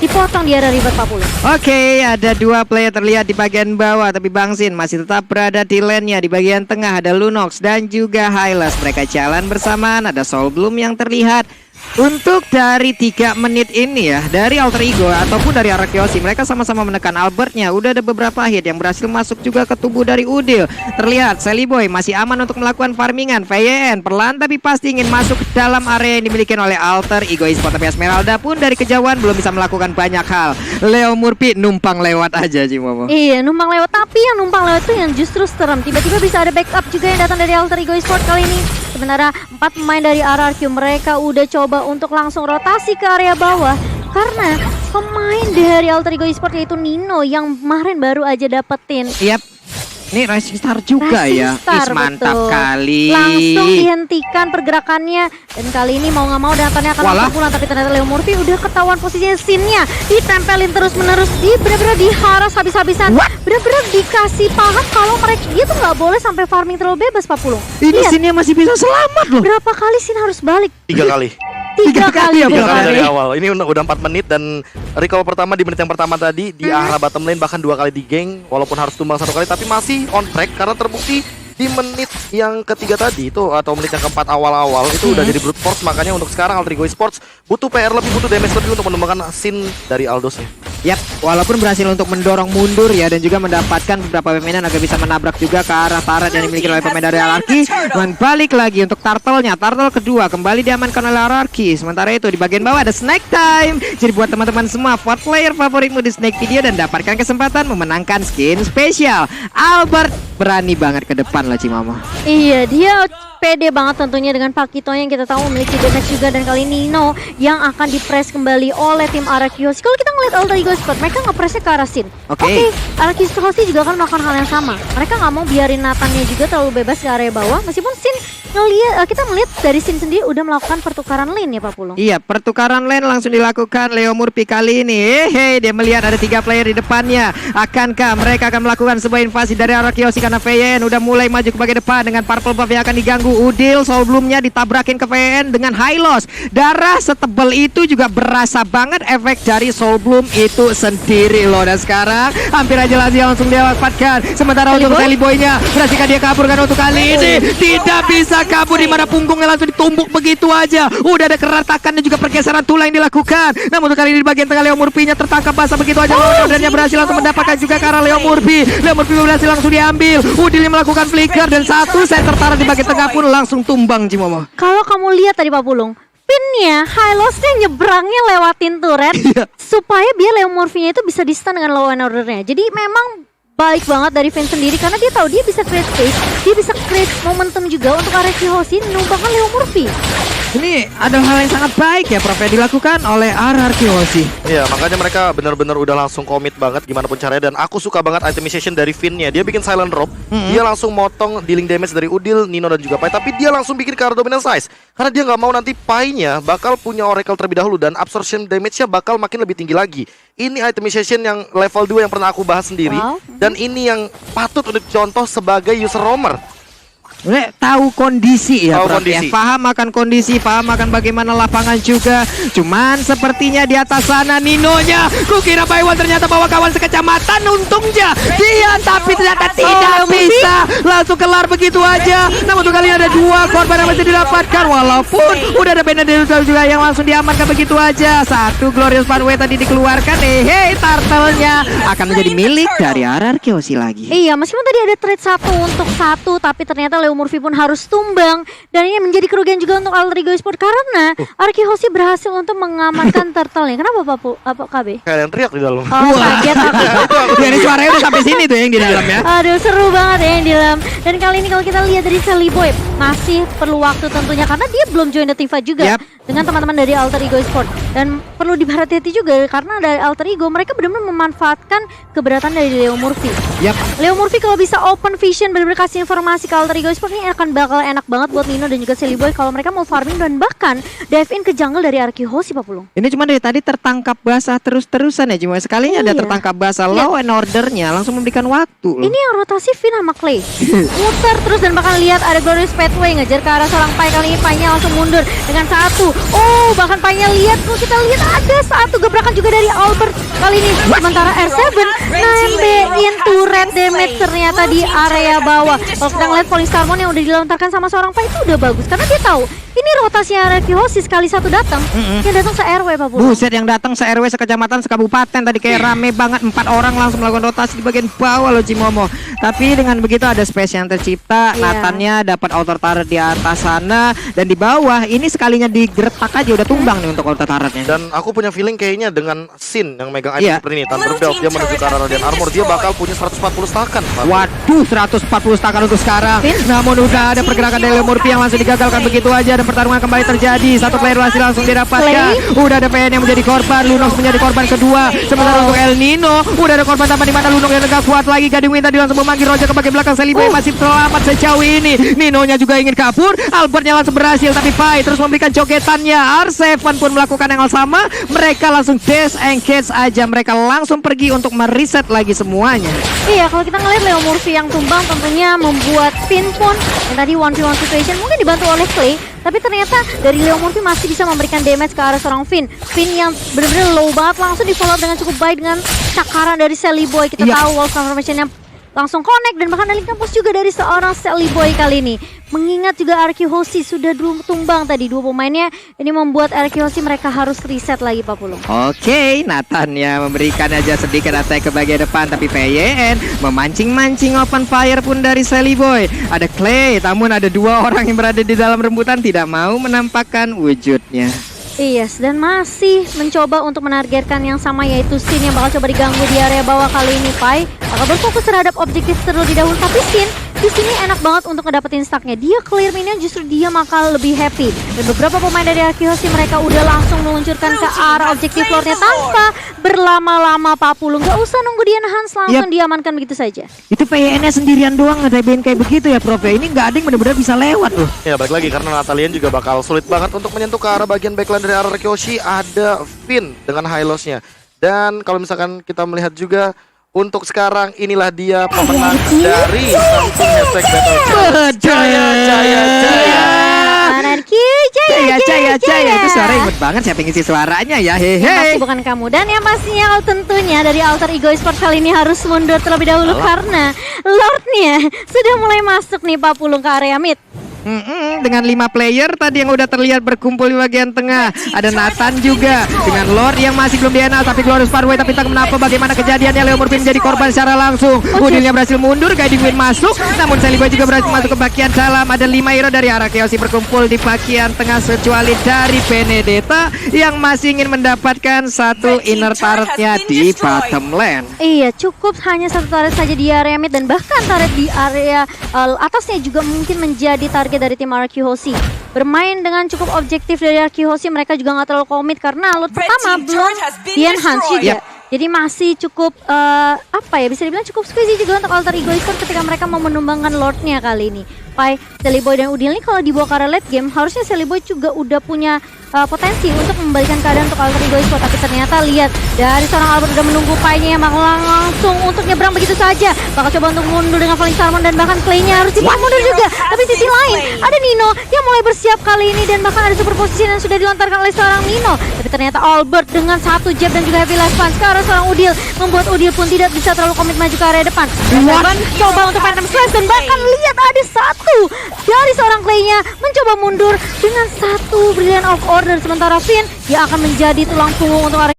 dipotong di area river 40. Oke, ada 2 player terlihat di bagian bawah, tapi Bang Sin masih tetap berada di lane-nya. Di bagian tengah ada Lunox dan juga Hylas. Mereka jalan bersamaan, ada Soul Bloom yang terlihat. Untuk dari 3 menit ini ya, dari Alter Ego ataupun dari Arkeosi, mereka sama-sama menekan Albertnya. Udah ada beberapa hit yang berhasil masuk juga ke tubuh dari Udil. Terlihat Seliboy masih aman untuk melakukan farmingan. VYN perlahan tapi pasti ingin masuk ke dalam area yang dimiliki oleh Alter Ego Esports. Tapi Esmeralda pun dari kejauhan belum bisa melakukan banyak hal. Leo Murphy numpang lewat aja Cimomo. Iya, numpang lewat, tapi yang numpang lewat itu yang justru serem. Tiba-tiba bisa ada backup juga yang datang dari Alter Ego Esports kali ini. Sementara 4 pemain dari RRQ mereka udah coba untuk langsung rotasi ke area bawah karena pemain dari Alter Ego Esports yaitu Nino yang kemarin baru aja dapetin. Yap. Ini Rising Star juga Rising ya. Star, Mantap betul. kali. Langsung dihentikan pergerakannya dan kali ini mau nggak mau datangnya akan langsung pulang, tapi ternyata Leo Murphy udah ketahuan posisinya. Sinnya ditempelin terus-menerus, bener-bener diharas habis-habisan, bener-berer dikasih paham kalau mereka dia tuh nggak boleh sampai farming terlalu bebas, Pak Pulung. Ini Lihat, Sinnya masih bisa selamat loh. berapa kali Sin harus balik? 3 kali. Tiga kali ya, 3 kali dari kali. awal. Ini udah 4 menit dan recall pertama di menit yang pertama tadi di arah bottom lane, bahkan 2 kali di geng walaupun harus tumbang 1 kali, tapi masih on track karena terbukti di menit yang ketiga tadi itu atau menit yang keempat awal-awal itu udah jadi brute force. Makanya untuk sekarang Alter Ego Esports butuh PR lebih, butuh damage lebih untuk menemukan Sin dari Aldosnya. Yap, walaupun berhasil untuk mendorong mundur ya dan juga mendapatkan beberapa pemain agar bisa menabrak juga ke arah turret yang dimiliki oleh pemain dari Ararki. Dan balik lagi untuk Turtle-nya, Turtle kedua kembali diamankan oleh Ararki. Sementara itu di bagian bawah ada Snake Time. Jadi buat teman-teman semua, vote player favoritmu di Snake Video dan dapatkan kesempatan memenangkan skin spesial. Albert berani banget ke depan lah Cimama. Iya, dia pede banget tentunya dengan Pakito yang kita tahu memiliki damage juga, dan kali ini Nino yang akan dipress kembali oleh tim Arkeosi. Kalau kita ngeliat Alter Ego Esports, mereka nge-pressnya ke arah Sin. Oke, Arkeosi juga akan melakukan hal yang sama. Mereka nggak mau biarin Nathannya juga terlalu bebas ke area bawah, meskipun Sin kita melihat dari Sin sendiri udah melakukan pertukaran lane ya Pak Pulung. Iya, pertukaran lane langsung dilakukan Leo Murphy kali ini. Dia melihat ada 3 player di depannya. Akankah mereka akan melakukan sebuah invasi dari Arkeosi karena VN udah mulai maju ke bagian depan dengan purple buff yang akan diganggu. Udil Soul Bloom-nya ditabrakin ke VN dengan high loss. Darah setebal itu juga berasa banget efek dari Soul Bloom itu sendiri loh. Dan sekarang hampir aja langsung dia dapatkan. Sementara untuk Seliboy-nya berhasilkah dia kabur kan untuk kali ini? Tidak bisa kabur, di mana punggungnya langsung ditumbuk begitu aja. Udah ada keretakan dan juga pergeseran tulang yang dilakukan. Namun untuk kali ini di bagian tengah Leo Murphy-nya tertangkap basah begitu aja. Dan dia berhasil langsung mendapatkan juga ke arah Leo Murphy. Leo Murphy berhasil langsung diambil. Udil yang melakukan flicker dan satu center taruh di bagian tengah pun langsung tumbang Cimomo. Kalau kamu lihat tadi Pak Pulung, pinnya Hylos-nya nyebrangnya lewatin turret supaya biar Leo Murphy-nya itu bisa di-stun dengan low and order-nya. Jadi memang baik banget dari Vin sendiri karena dia tahu dia bisa create space, dia bisa create momentum juga untuk RRQ numbangkan Leo Murphy. Ini adalah hal yang sangat baik ya Prof, yang dilakukan oleh RRQ Hoshi. Iya, makanya mereka benar-benar udah langsung komit banget gimana pun caranya. Dan aku suka banget itemization dari Vin-nya. Dia bikin silent drop, dia langsung motong dealing damage dari Udil, Nino dan juga Pai. Tapi dia langsung bikin ke arah dominant size karena dia nggak mau nanti Pai-nya bakal punya Oracle terlebih dahulu dan absorption damage-nya bakal makin lebih tinggi lagi. Ini itemization yang level 2 yang pernah aku bahas sendiri. Dan ini yang patut untuk dicontoh sebagai user roamer. Udah tahu kondisi ya, Tahu Prof, kondisi. ya. Paham akan kondisi, paham akan bagaimana lapangan juga. Cuman sepertinya di atas sana Ninonya, kukira Paiwan ternyata bawa kawan sekecamatan, untungnya dia tapi ternyata tidak bisa langsung kelar begitu aja. Namun untuk kali ini ada 2 korban yang masih didapatkan, walaupun udah ada Benedetto juga yang langsung diamankan begitu aja. 1 Glorious Pathway tadi dikeluarkan, turtle-nya akan menjadi milik dari RRQ Hoshi lagi. Iya, meskipun tadi ada trade 1 untuk 1, tapi ternyata Leo Murphy pun harus tumbang. Dan ini menjadi kerugian juga untuk Alter Ego Esport karena RRQ Hoshi berhasil untuk mengamankan turtle-nya. Kenapa Pak KB? Kayak yang teriak di dalam. Oh, kaget aku. Ya, ini suaranya udah sampai sini tuh yang di dalam ya. Aduh, seru banget ya yang di dalam. Dan kali ini kalau kita lihat dari Sally Boy masih perlu waktu tentunya karena dia belum join the Tifa juga dengan teman-teman dari Alter Ego Esport. Dan perlu diperhati juga karena dari Alter Ego mereka benar-benar memanfaatkan keberatan dari Leo Murphy. Leo Murphy kalau bisa open vision benar-benar kasih informasi ke Alter Ego Esport ini akan bakal enak banget buat Nino dan juga Sally Boy kalau mereka mau farming dan bahkan dive in ke jungle dari RRQ Hoshi Pak Pulung. Ini cuma dari tadi tertangkap basah terus-terusan ya, cuma sekalinya ada tertangkap basah. Law and ordernya langsung memberikan waktu loh. Ini yang rotasi Vin sama Clay muter terus dan bahkan lihat ada Glorious Pathway ngejar ke arah seorang Pai. Kali ini Pai-nya langsung mundur dengan 1. Oh, bahkan Pai-nya lihat, kalau kita lihat ada 1 gebrakan juga dari Albert. Kali ini sementara R7 nambahin turret damage ternyata di area bawah. Kalau kita ngeliat Falling Starmon yang udah dilontarkan sama seorang Pai itu udah bagus karena dia tahu ini rotasinya RRQ Hoshi sekali 1 datang, yang datang se-RW Pak Pulung. Buset, yang datang se-RW sekecamatan sekabupaten tadi kayak rame banget, 4 orang langsung melakukan rotasi di bagian bawah loh Cimomo. Tapi dengan begitu ada space yang tercipta, Nathannya dapat outer turret di atas sana dan di bawah ini sekalinya digertak aja udah tumbang nih untuk outer turretnya. Dan aku punya feeling kayaknya dengan Sin yang megang item seperti ini, Thunder Belt, dia menuju ke arah Radiant Armor, dia bakal punya 140 stakan. Waduh, 140 stakan untuk sekarang. Namun udah ada pergerakan dari Leo Murphy yang langsung digagalkan begitu aja dan pertarungan kembali terjadi. 1 player masih langsung didapatkan. Udah ada PN yang menjadi korban, Lunox menjadi korban kedua. Sementara untuk El Nino udah ada korban tambahan di mana Lunox yang agak kuat lagi. Gading Win tadi langsung memanggil Roger ke bagian belakang. Sally Boy masih selamat sejauh ini. Ninonya juga ingin kabur, Albertnya langsung berhasil tapi Pai terus memberikan jogetannya. R7 pun melakukan yang sama. Mereka langsung disengage aja. Mereka langsung pergi untuk mereset lagi semuanya. Iya, kalau kita ngeliat Leo Murphy yang tumbang tentunya membuat Finn pun yang tadi 1v1 situation mungkin dibantu oleh Clay, tapi ternyata dari Leo Murphy masih bisa memberikan damage ke arah seorang Finn. Finn yang benar-benar low banget langsung di follow dengan cukup baik dengan cakaran dari Sally Boy. Kita tahu wall transformation-nya langsung connect dan bahkan ada link kampus juga dari seorang Sally Boy kali ini. Mengingat juga RRQ Hoshi sudah tumbang tadi 2 pemainnya, ini membuat RRQ Hoshi mereka harus reset lagi Pak Pulung. Oke, Nathannya memberikan aja sedikit attack ke bagian depan, tapi PYN memancing-mancing open fire pun dari Sally Boy. Ada Clay, namun ada 2 orang yang berada di dalam rembutan tidak mau menampakkan wujudnya. Yes, dan masih mencoba untuk menargetkan yang sama yaitu Sin yang bakal coba diganggu di area bawah kali ini. Pai bakal berfokus terhadap objektif terlebih dahulu, tapi Sin di sini enak banget untuk ngedapetin stacknya. Dia clear minion, justru dia bakal lebih happy. Dan beberapa pemain dari RRQ Hoshi mereka udah langsung meluncurkan ke arah objektif floornya tanpa berlama-lama Pak Pulung. Gak usah nunggu dia Hans, langsung diamankan begitu saja. Itu PN-nya sendirian doang ngedabein kayak begitu ya Prof. Ini nggak ada yang benar-benar bisa lewat loh. Ya balik lagi karena Natalian juga bakal sulit banget untuk menyentuh ke arah bagian backline dari RRQ Hoshi. Ada Finn dengan high loss-nya. Dan kalau misalkan kita melihat juga untuk sekarang inilah dia pemenang dari Samsung Hashtag Battle Jaya. RRQ Jaya. Itu suara imut banget, siapa yang ngisi suaranya ya, hehe. Yang pasti bukan kamu. Dan yang pastinya tentunya dari Alter Ego Esport kali ini harus mundur terlebih dahulu karena Lordnya sudah mulai masuk nih Pak Pulung ke area mid. Dengan 5 player tadi yang udah terlihat berkumpul di bagian tengah. Ada Nathan juga dengan Lord yang masih belum di-announce, tapi Glorious Parkway, tapi tak kenapa bagaimana kejadiannya. Leo Murphy menjadi korban secara langsung. Udilnya berhasil mundur, Guiding Wind masuk, namun Sally Boy juga berhasil masuk ke bagian dalam. Ada 5 hero dari arah Chaos berkumpul di bagian tengah, kecuali dari Benedetta yang masih ingin mendapatkan satu inner turretnya di bottom lane. Iya, cukup hanya satu turret saja di area mid, dan bahkan turret di area atasnya juga mungkin menjadi target dari tim RQ Hoshi. Bermain dengan cukup objektif dari RQ Hoshi, mereka juga nggak terlalu komit karena loot pertama belum di-enhance juga. Jadi masih cukup bisa dibilang cukup squeezy juga untuk Alter Ego Esports ketika mereka mau menumbangkan Lordnya kali ini. Sally Boy dan Udil ini kalau dibawa ke arah late game, harusnya Sally Boy juga udah punya potensi untuk membalikan keadaan untuk Alter Ego Esports. Tapi ternyata lihat, dari seorang Albert udah menunggu Pai-nya yang bakal langsung untuk nyebrang begitu saja. Bakal coba untuk mundur dengan Falling Salmon, dan bahkan Clay-nya harus dibawa mundur juga. Tapi sisi lain, ada Nino yang mulai bersiap kali ini, dan bahkan ada super position yang sudah dilontarkan oleh seorang Nino. Tapi ternyata Albert dengan satu jab dan juga heavy life punch ke arah seorang Udil, membuat Udil pun tidak bisa terlalu komit maju ke area depan. Coba untuk Phantom Slash, dan bahkan lihat ada satu dari seorang Clay-nya mencoba mundur dengan satu Brilliant of Order, sementara Finn yang akan menjadi tulang punggung untuk area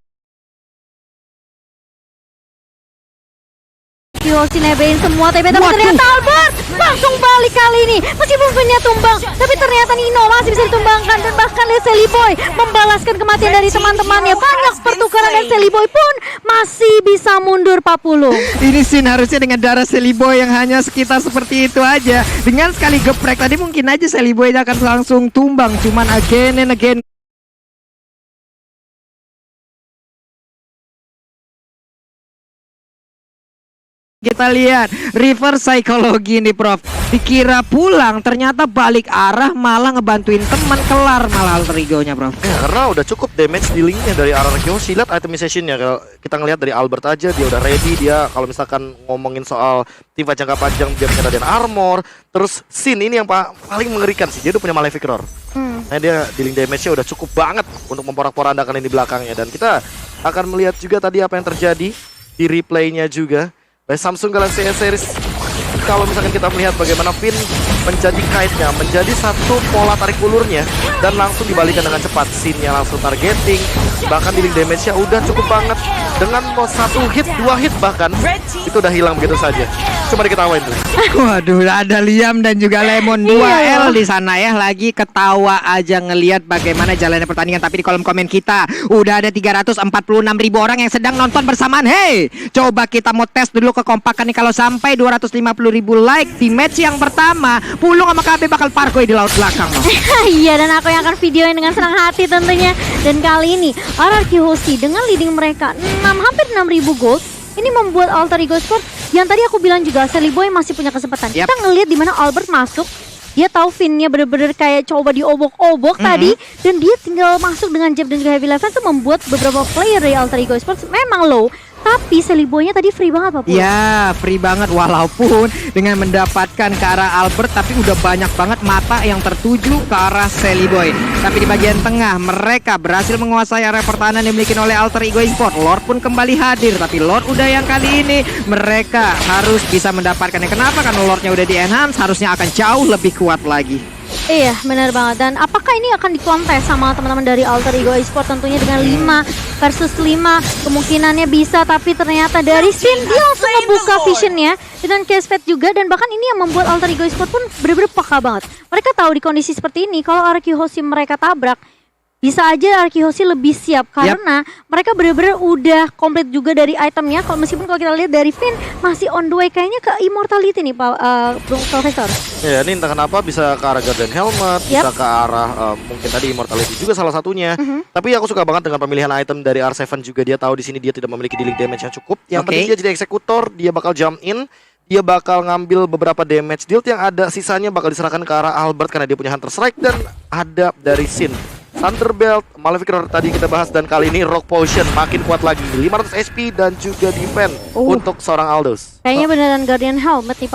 Hoshi nebein semua TP, tapi ternyata Albert langsung balik kali ini. Meskipun Finn-nya tumbang, tapi ternyata Nino masih bisa ditumbangkan, dan bahkan lihat Sally Boy membalaskan kematian dari teman-temannya. Banyak pertukaran, dan Sally Boy pun masih bisa mundur 40. Ini scene harusnya dengan darah Sally Boy yang hanya sekitar seperti itu aja. Dengan sekali geprek tadi mungkin aja Sally Boy akan langsung tumbang. Cuman again and again kita lihat reverse psychology ini, Prof. Dikira pulang, ternyata balik arah malah ngebantuin teman, kelar malah Alter Ego-nya, Prof. Ya, karena udah cukup damage dealingnya dari arah Kyoshi. Lihat itemization-nya, kalau kita ngelihat dari Albert aja dia udah ready. Dia kalau misalkan ngomongin soal tim jangka panjang, dia punya dan armor. Terus Sin ini yang paling mengerikan sih, dia udah punya Malefic Roar. Nah, dia dealing damage-nya udah cukup banget untuk memporak-porandakan ini di belakangnya. Dan kita akan melihat juga tadi apa yang terjadi di replay-nya juga by Samsung Galaxy S Series. Kalau misalkan kita melihat bagaimana Finn menjadi kite-nya, menjadi satu pola tarik ulurnya, dan langsung dibalikan dengan cepat. Scene-nya langsung targeting, bahkan dealing damage-nya udah cukup banget. Dengan satu hit, 2 hit bahkan, itu udah hilang begitu saja. Coba diketawain tuh. Waduh, ada Liam dan juga Lemon 2L di sana ya, lagi ketawa aja ngelihat bagaimana jalannya pertandingan. Tapi di kolom komen kita udah ada 346.000 orang yang sedang nonton bersamaan. Hey, coba kita mau tes dulu kekompakan nih. Kalau sampai 250.000 like di match yang pertama, Pulung sama KB bakal parkour di laut belakang. Iya, dan aku yang akan videoin dengan senang hati tentunya. Dan kali ini RRQ Hoshi dengan leading mereka hampir 6.000 gold, ini membuat Alter Ego Esports yang tadi aku bilang juga Sally Boy masih punya kesempatan. Kita ngelihat di mana Albert masuk, dia tahu Finn-nya bener-bener kayak coba diobok-obok tadi, dan dia tinggal masuk dengan jab dan juga heavy level. Itu membuat beberapa player dari Alter Ego Esports memang low. Tapi Sally Boy-nya tadi free banget, Pak Pul. Ya, free banget, walaupun dengan mendapatkan ke arah Albert, tapi udah banyak banget mata yang tertuju ke arah Sally Boy. Tapi di bagian tengah mereka berhasil menguasai area pertahanan yang dimiliki oleh Alter Ego Esports. Lord pun kembali hadir, tapi Lord udah yang kali ini mereka harus bisa mendapatkannya. Kenapa? Karena Lordnya udah di-enhance, harusnya akan jauh lebih kuat lagi. Iya, benar banget. Dan apakah ini akan dikontes sama teman-teman dari Alter Ego Esports? Tentunya dengan 5 versus 5 kemungkinannya bisa, tapi ternyata dari Sin dia langsung membuka visionnya dengan Casepet juga, dan bahkan ini yang membuat Alter Ego Esports pun benar-benar peka banget. Mereka tahu di kondisi seperti ini kalau RQ Hoshi mereka tabrak, bisa aja RQ Hoshi lebih siap karena mereka benar-benar udah komplit juga dari itemnya. Kalau meskipun kalau kita lihat dari Finn masih on the way kayaknya ke immortality nih, Pak Profesor. Ya, ini entah kenapa bisa ke arah Garden Helmet, bisa ke arah mungkin tadi immortality juga salah satunya. Tapi aku suka banget dengan pemilihan item dari R7 juga. Dia tahu di sini dia tidak memiliki dealing damage yang cukup. Yang penting dia jadi eksekutor, dia bakal jump in. Dia bakal ngambil beberapa damage deal yang ada, sisanya bakal diserahkan ke arah Albert karena dia punya Hunter Strike dan ada dari Sin. Thunderbelt, Malefic Roar tadi kita bahas, dan kali ini Rock Potion makin kuat lagi, 500 SP dan juga defense untuk seorang Aldous. Kayaknya beneran Guardian Helmet nih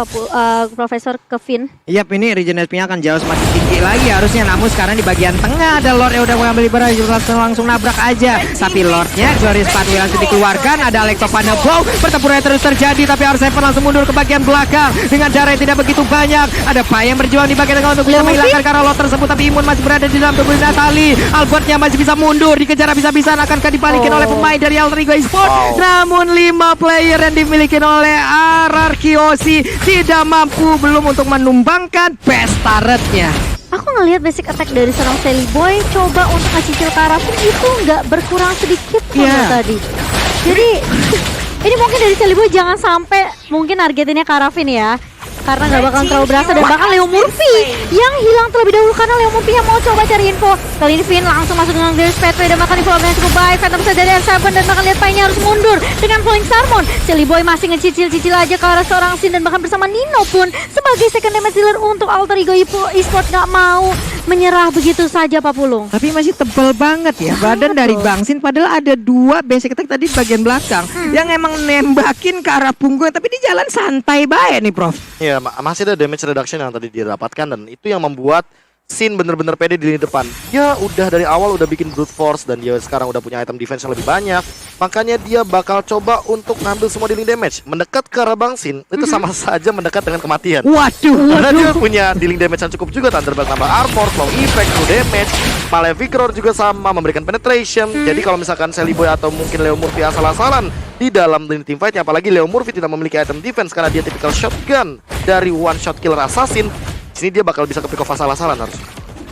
Profesor Kevin. Yap, ini regen SP-nya akan jauh semakin tinggi lagi harusnya. Namun sekarang di bagian tengah ada Lord yang udah mengambil liberasi, langsung nabrak aja. Tapi Lordnya Glorious Pathway langsung dikeluarkan. Ada Electopana Blow, pertempuran terus terjadi. Tapi R7 langsung mundur ke bagian belakang dengan darah yang tidak begitu banyak. Ada Pai yang berjuang di bagian tengah untuk bisa menghilangkan karena Lord tersebut. Tapi imun masih berada di dalam tubuh Natali. Albertnya masih bisa mundur, dikejar habis-habisan. Akankah dibalikin oleh pemain dari Alter Ego Esports? Namun 5 player yang dimiliki oleh RRQ Hoshi tidak mampu belum untuk menumbangkan best turretnya. Aku ngelihat basic attack dari seorang Sally Boy coba untuk ngecicil Karafin itu nggak berkurang sedikit tadi. Jadi ini mungkin dari Sally Boy jangan sampai mungkin targetinnya Karafin ya. Karena nggak bakal terlalu berasa, dan bahkan Leo Murphy yang hilang terlebih dahulu karena Leo Murphy yang mau coba cari info. Kali ini Finn langsung masuk dengan Glorious Pathway dan bahkan info yang cukup baik. Phantom Side dari R7 dan bahkan lihat Pai-nya harus mundur dengan Falling Salmon. Sally Boy masih ngecicil-cicil aja ke arah seorang Sin, dan bahkan bersama Nino pun sebagai second damage dealer untuk Alter Ego Esports nggak mau menyerah begitu saja Pak Pulung. Tapi masih tebal banget ya badan dari Bang Sin, padahal ada 2 basic attack tadi di bagian belakang yang emang nembakin ke arah punggung, tapi di jalan santai baik nih Prof. Ya, masih ada damage reduction yang tadi didapatkan, dan itu yang membuat Sin bener-bener pede di lini depan. Ya udah dari awal udah bikin brute force, dan dia sekarang udah punya item defense yang lebih banyak. Makanya dia bakal coba untuk ngambil semua dealing damage. Mendekat ke arah Bang Sin itu sama saja mendekat dengan kematian. Waduh. Karena dia punya dealing damage yang cukup juga. Thunderbelt tambah armor, slow effect, full damage. Malefic Roar juga sama, memberikan penetration. Jadi kalau misalkan Sally Boy atau mungkin Leo Murphy asal-asalan di dalam lini teamfight, apalagi Leo Murphy tidak memiliki item defense karena dia tipikal shotgun dari one shot killer assassin, sini dia bakal bisa ke pick off asal-asalan harus.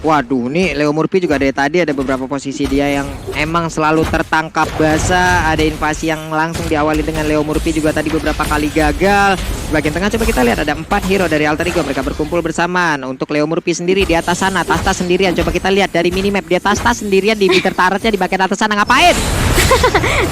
Waduh, nih Leo Murphy juga dari tadi ada beberapa posisi dia yang emang selalu tertangkap basah. Ada invasi yang langsung diawali dengan Leo Murphy juga tadi beberapa kali gagal. Bagian tengah coba kita lihat ada 4 hero dari Alter Ego, mereka berkumpul bersamaan. Untuk Leo Murphy sendiri di atas sana, Tas sendirian. Coba kita lihat dari minimap, dia Tas sendirian di meter turretnya di bagian atas sana, ngapain?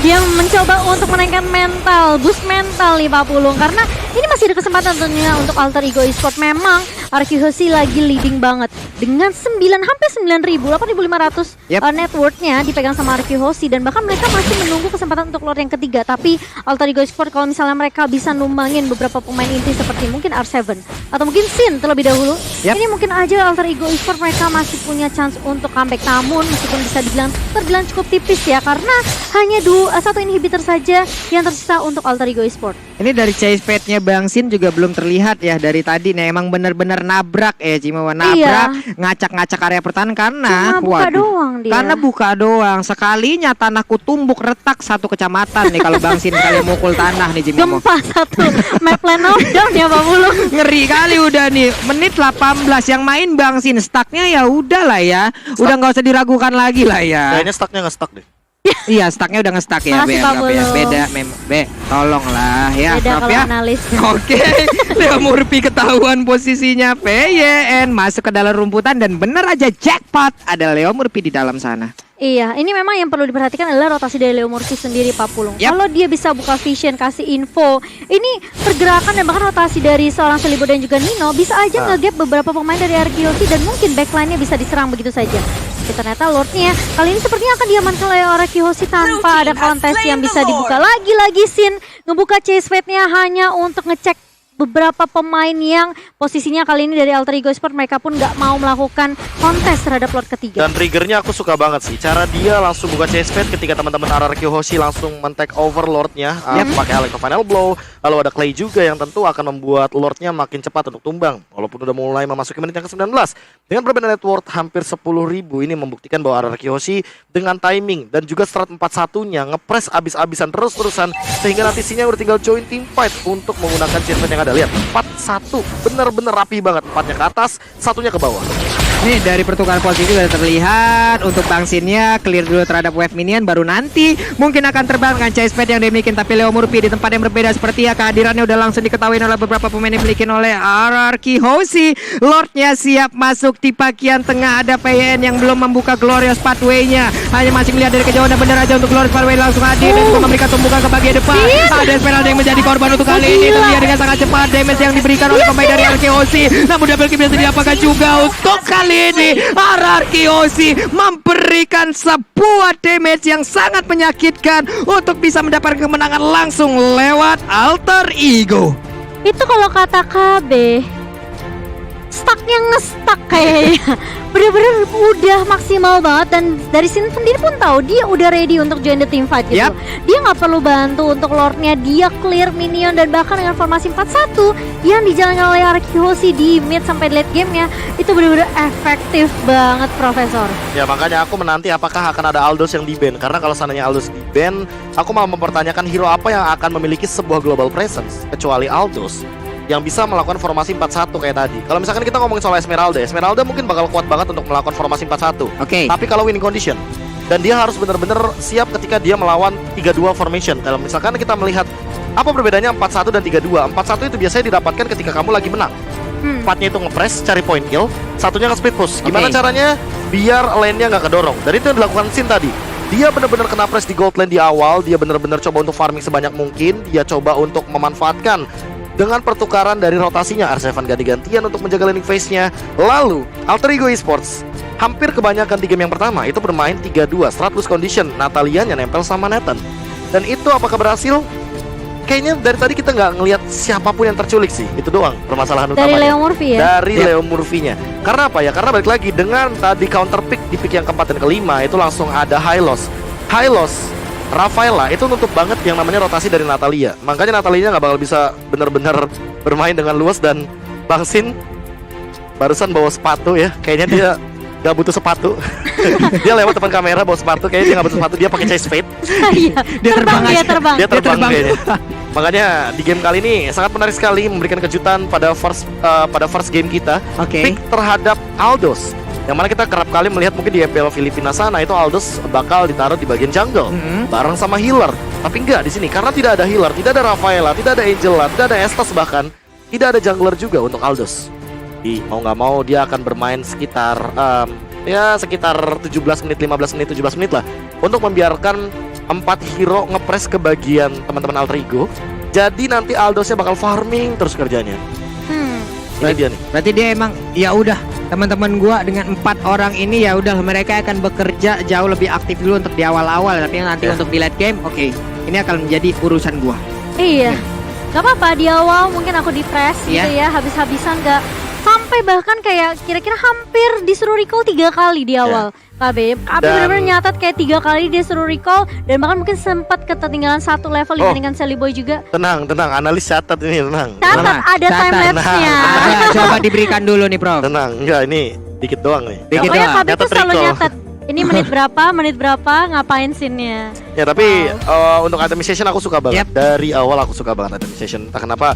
Dia mencoba untuk menaikkan mental, boost mental nih Pak Pulung, karena ini masih ada kesempatan tentunya untuk Alter Ego Esports. Memang RRQ Hoshi lagi leading banget dengan hampir 9.000, 8.500 net worth-nya dipegang sama RRQ Hoshi, dan bahkan mereka masih menunggu kesempatan untuk Lord yang ketiga. Tapi Alter Ego Esports kalau misalnya mereka bisa numbangin beberapa pemain inti seperti mungkin R7 atau mungkin Sin terlebih dahulu, ini mungkin aja Alter Ego Esports mereka masih punya chance untuk comeback. Namun meskipun bisa dibilang terbilang cukup tipis ya, karena hanya 1 inhibitor saja yang tersisa untuk Alter Ego Esports. Ini dari chase pad-nya Bang Sin juga belum terlihat ya dari tadi nih, emang bener-bener nabrak Cimawa, nabrak ngacak-ngacak area pertahanan karena karena buka doang. Sekalinya tanahku tumbuk retak 1 kecamatan nih kalau Bang Sin kali mukul tanah nih Cimawa. Gempa 1 map plan down ya Pak Pulung. Ngeri kali udah nih, menit 18 yang main Bang Sin, stucknya ya udah lah ya. Udah nggak usah diragukan lagi lah ya. Kayaknya stucknya nggak stuck deh. Iya, stucknya udah nge-stuck ya, beda tolonglah ya, beda maaf ya. Oke, Leo Murphy ketahuan posisinya PYN masuk ke dalam rumputan, dan bener aja jackpot ada Leo Murphy di dalam sana. Iya, ini memang yang perlu diperhatikan adalah rotasi dari Leo Murphy sendiri Pak Pulung. Kalau dia bisa buka vision, kasih info, ini pergerakan dan bahkan rotasi dari seorang Sally Boy dan juga Nino bisa aja nge-gap beberapa pemain dari RRQ Hoshi, dan mungkin backline-nya bisa diserang begitu saja. Tapi ternyata Lord-nya kali ini sepertinya akan diamankan oleh RRQ Hoshi tanpa ada kontes yang bisa dibuka. Lagi-lagi Sin ngebuka chase fate-nya hanya untuk ngecek beberapa pemain yang posisinya kali ini dari Alter Ego Esports, mereka pun nggak mau melakukan kontes terhadap Lord ketiga. Dan triggernya aku suka banget sih, cara dia langsung buka chase pad ketika teman-teman RRQ Hoshi langsung men-take over Lordnya, pakai Electro Final Blow. Lalu ada Clay juga yang tentu akan membuat Lordnya makin cepat untuk tumbang, walaupun udah mulai memasuki menit yang ke-19. Dengan perbedaan net worth hampir 10.000, ini membuktikan bahwa RRQ Hoshi dengan timing dan juga strat 4-1-nya ngepres abis-abisan terus-terusan, sehingga nanti Sinnya udah tinggal join team fight untuk menggunakan chase pad yang ada. Lihat 4-1, bener-bener rapi banget, 4-nya ke atas, 1-nya ke bawah. Nih dari pertukaran posisi sudah terlihat untuk Bang Sinnya clear dulu terhadap wave minion, baru nanti mungkin akan terbang dengan chase pad yang dimiliki. Tapi Leo Murphy di tempat yang berbeda, seperti ya kehadirannya udah langsung diketahui oleh beberapa pemain yang dimiliki oleh RRQ Hoshi. Lordnya siap masuk di bagian tengah, ada PYN yang belum membuka Glorious Pathway-nya, hanya masih melihat dari kejauhan, dan bener aja untuk Glorious Pathway langsung hadir dan juga memberikan tumbukan ke bagian depan. Ada Esmeralda yang menjadi korban untuk kali ini, terlihat dengan sangat cepat damage yang diberikan oleh pemain dari RRQ Hoshi. Namun double kill bisa diapakan juga untuk kali kali ini RRQ Aussie memberikan sebuah damage yang sangat menyakitkan untuk bisa mendapatkan kemenangan langsung lewat Alter Ego. Itu kalau kata KB, stucknya ngestak kayaknya. Bener-bener udah maksimal banget, dan dari sini sendiri pun tahu dia udah ready untuk join the team fight gitu. Yap. Dia nggak perlu bantu untuk lordnya, dia clear minion, dan bahkan dengan formasi 4-1 yang dijalankan oleh Arkihosi di mid sampai late game-nya itu bener-bener efektif banget, Profesor. Ya makanya aku menanti apakah akan ada Aldous yang di-ban. Karena kalau seandainya Aldous di-ban, aku malah mempertanyakan hero apa yang akan memiliki sebuah global presence kecuali Aldous yang bisa melakukan formasi 4-1 kayak tadi. Kalau misalkan kita ngomongin soal Esmeralda mungkin bakal kuat banget untuk melakukan formasi 4-1. Oke. Tapi kalau winning condition, dan dia harus benar-benar siap ketika dia melawan 3-2 formation. Kalau misalkan kita melihat apa perbedaannya 4-1 dan 3-2. 4-1 itu biasanya didapatkan ketika kamu lagi menang. 4-nya itu nge-press, cari point kill, satunya nge-split push. Gimana Oke. caranya biar lane-nya nggak kedorong. Dan itu yang dilakukan Sin tadi. Dia benar-benar kena press di gold lane di awal. Dia benar-benar coba untuk farming sebanyak mungkin. Dia coba untuk memanfaatkan dengan pertukaran dari rotasinya. R7 ganti-gantian untuk menjaga landing phase-nya. Lalu Alter Ego Esports hampir kebanyakan di game yang pertama itu bermain 3-2 stratus condition. Natalia-nya nempel sama Nathan. Dan itu apakah berhasil? Kayaknya dari tadi kita nggak ngelihat siapapun yang terculik sih. Itu doang permasalahan Dari utamanya. Leo Murphy ya? Dari Leo Murphy-nya. Karena apa ya? Karena balik lagi dengan tadi counter pick di pick yang keempat dan kelima itu langsung ada Hylos, Rafaela itu nutup banget yang namanya rotasi dari Natalia. Makanya Natalia nggak bakal bisa benar-benar bermain dengan luas. Dan Bang Sin barusan bawa sepatu ya. Kayaknya dia nggak butuh sepatu. Dia lewat depan kamera bawa sepatu. Kayaknya dia nggak butuh sepatu. Dia pakai chase fade. Iya, Dia terbang aja. terbang. Dia terbang terbang. kayaknya. Makanya di game kali ini sangat menarik sekali, memberikan kejutan pada first game kita. Oke. Pick terhadap Aldous. Yang mana kita kerap kali melihat mungkin di MPL Filipina sana itu Aldous bakal ditaruh di bagian jungle bareng sama healer. Tapi enggak di sini karena tidak ada healer, tidak ada Rafaela, tidak ada Angela, tidak ada Estes, bahkan tidak ada jungler juga untuk Aldous. Mau nggak mau dia akan bermain sekitar sekitar 17 menit, 15 menit, 17 menit lah untuk membiarkan 4 hero ngepres ke bagian teman-teman Alter Ego. Jadi nanti Aldous-nya bakal farming terus kerjanya. Ini dia nih. Berarti dia emang ya udah, teman-teman gua dengan 4 orang ini ya udah, mereka akan bekerja jauh lebih aktif dulu untuk di awal-awal, tapi nanti Ya. untuk di late game, oke, ini akan menjadi urusan gua. Iya, gak apa-apa di awal mungkin aku di press Iya. gitu ya, habis-habisan gak sampai bahkan kayak kira-kira hampir disuruh recall 3 kali di awal. KB Dan- benar-benar nyatat kayak 3 kali dia suruh recall, dan bahkan mungkin sempat ketinggalan 1 level dibandingkan Sally Boy juga. Tenang, analis catat ini, tenang. Catat Tenang, ada catat. timelapse-nya. Coba diberikan dulu nih, Prof. Tenang, enggak ini dikit doang nih. Dikit Pokoknya doang. KB tuh Nyatet selalu recall. nyatet. Ini menit berapa, ngapain scene-nya. Ya tapi untuk itemization aku suka banget. Yep. Dari awal aku suka banget itemization. Entah kenapa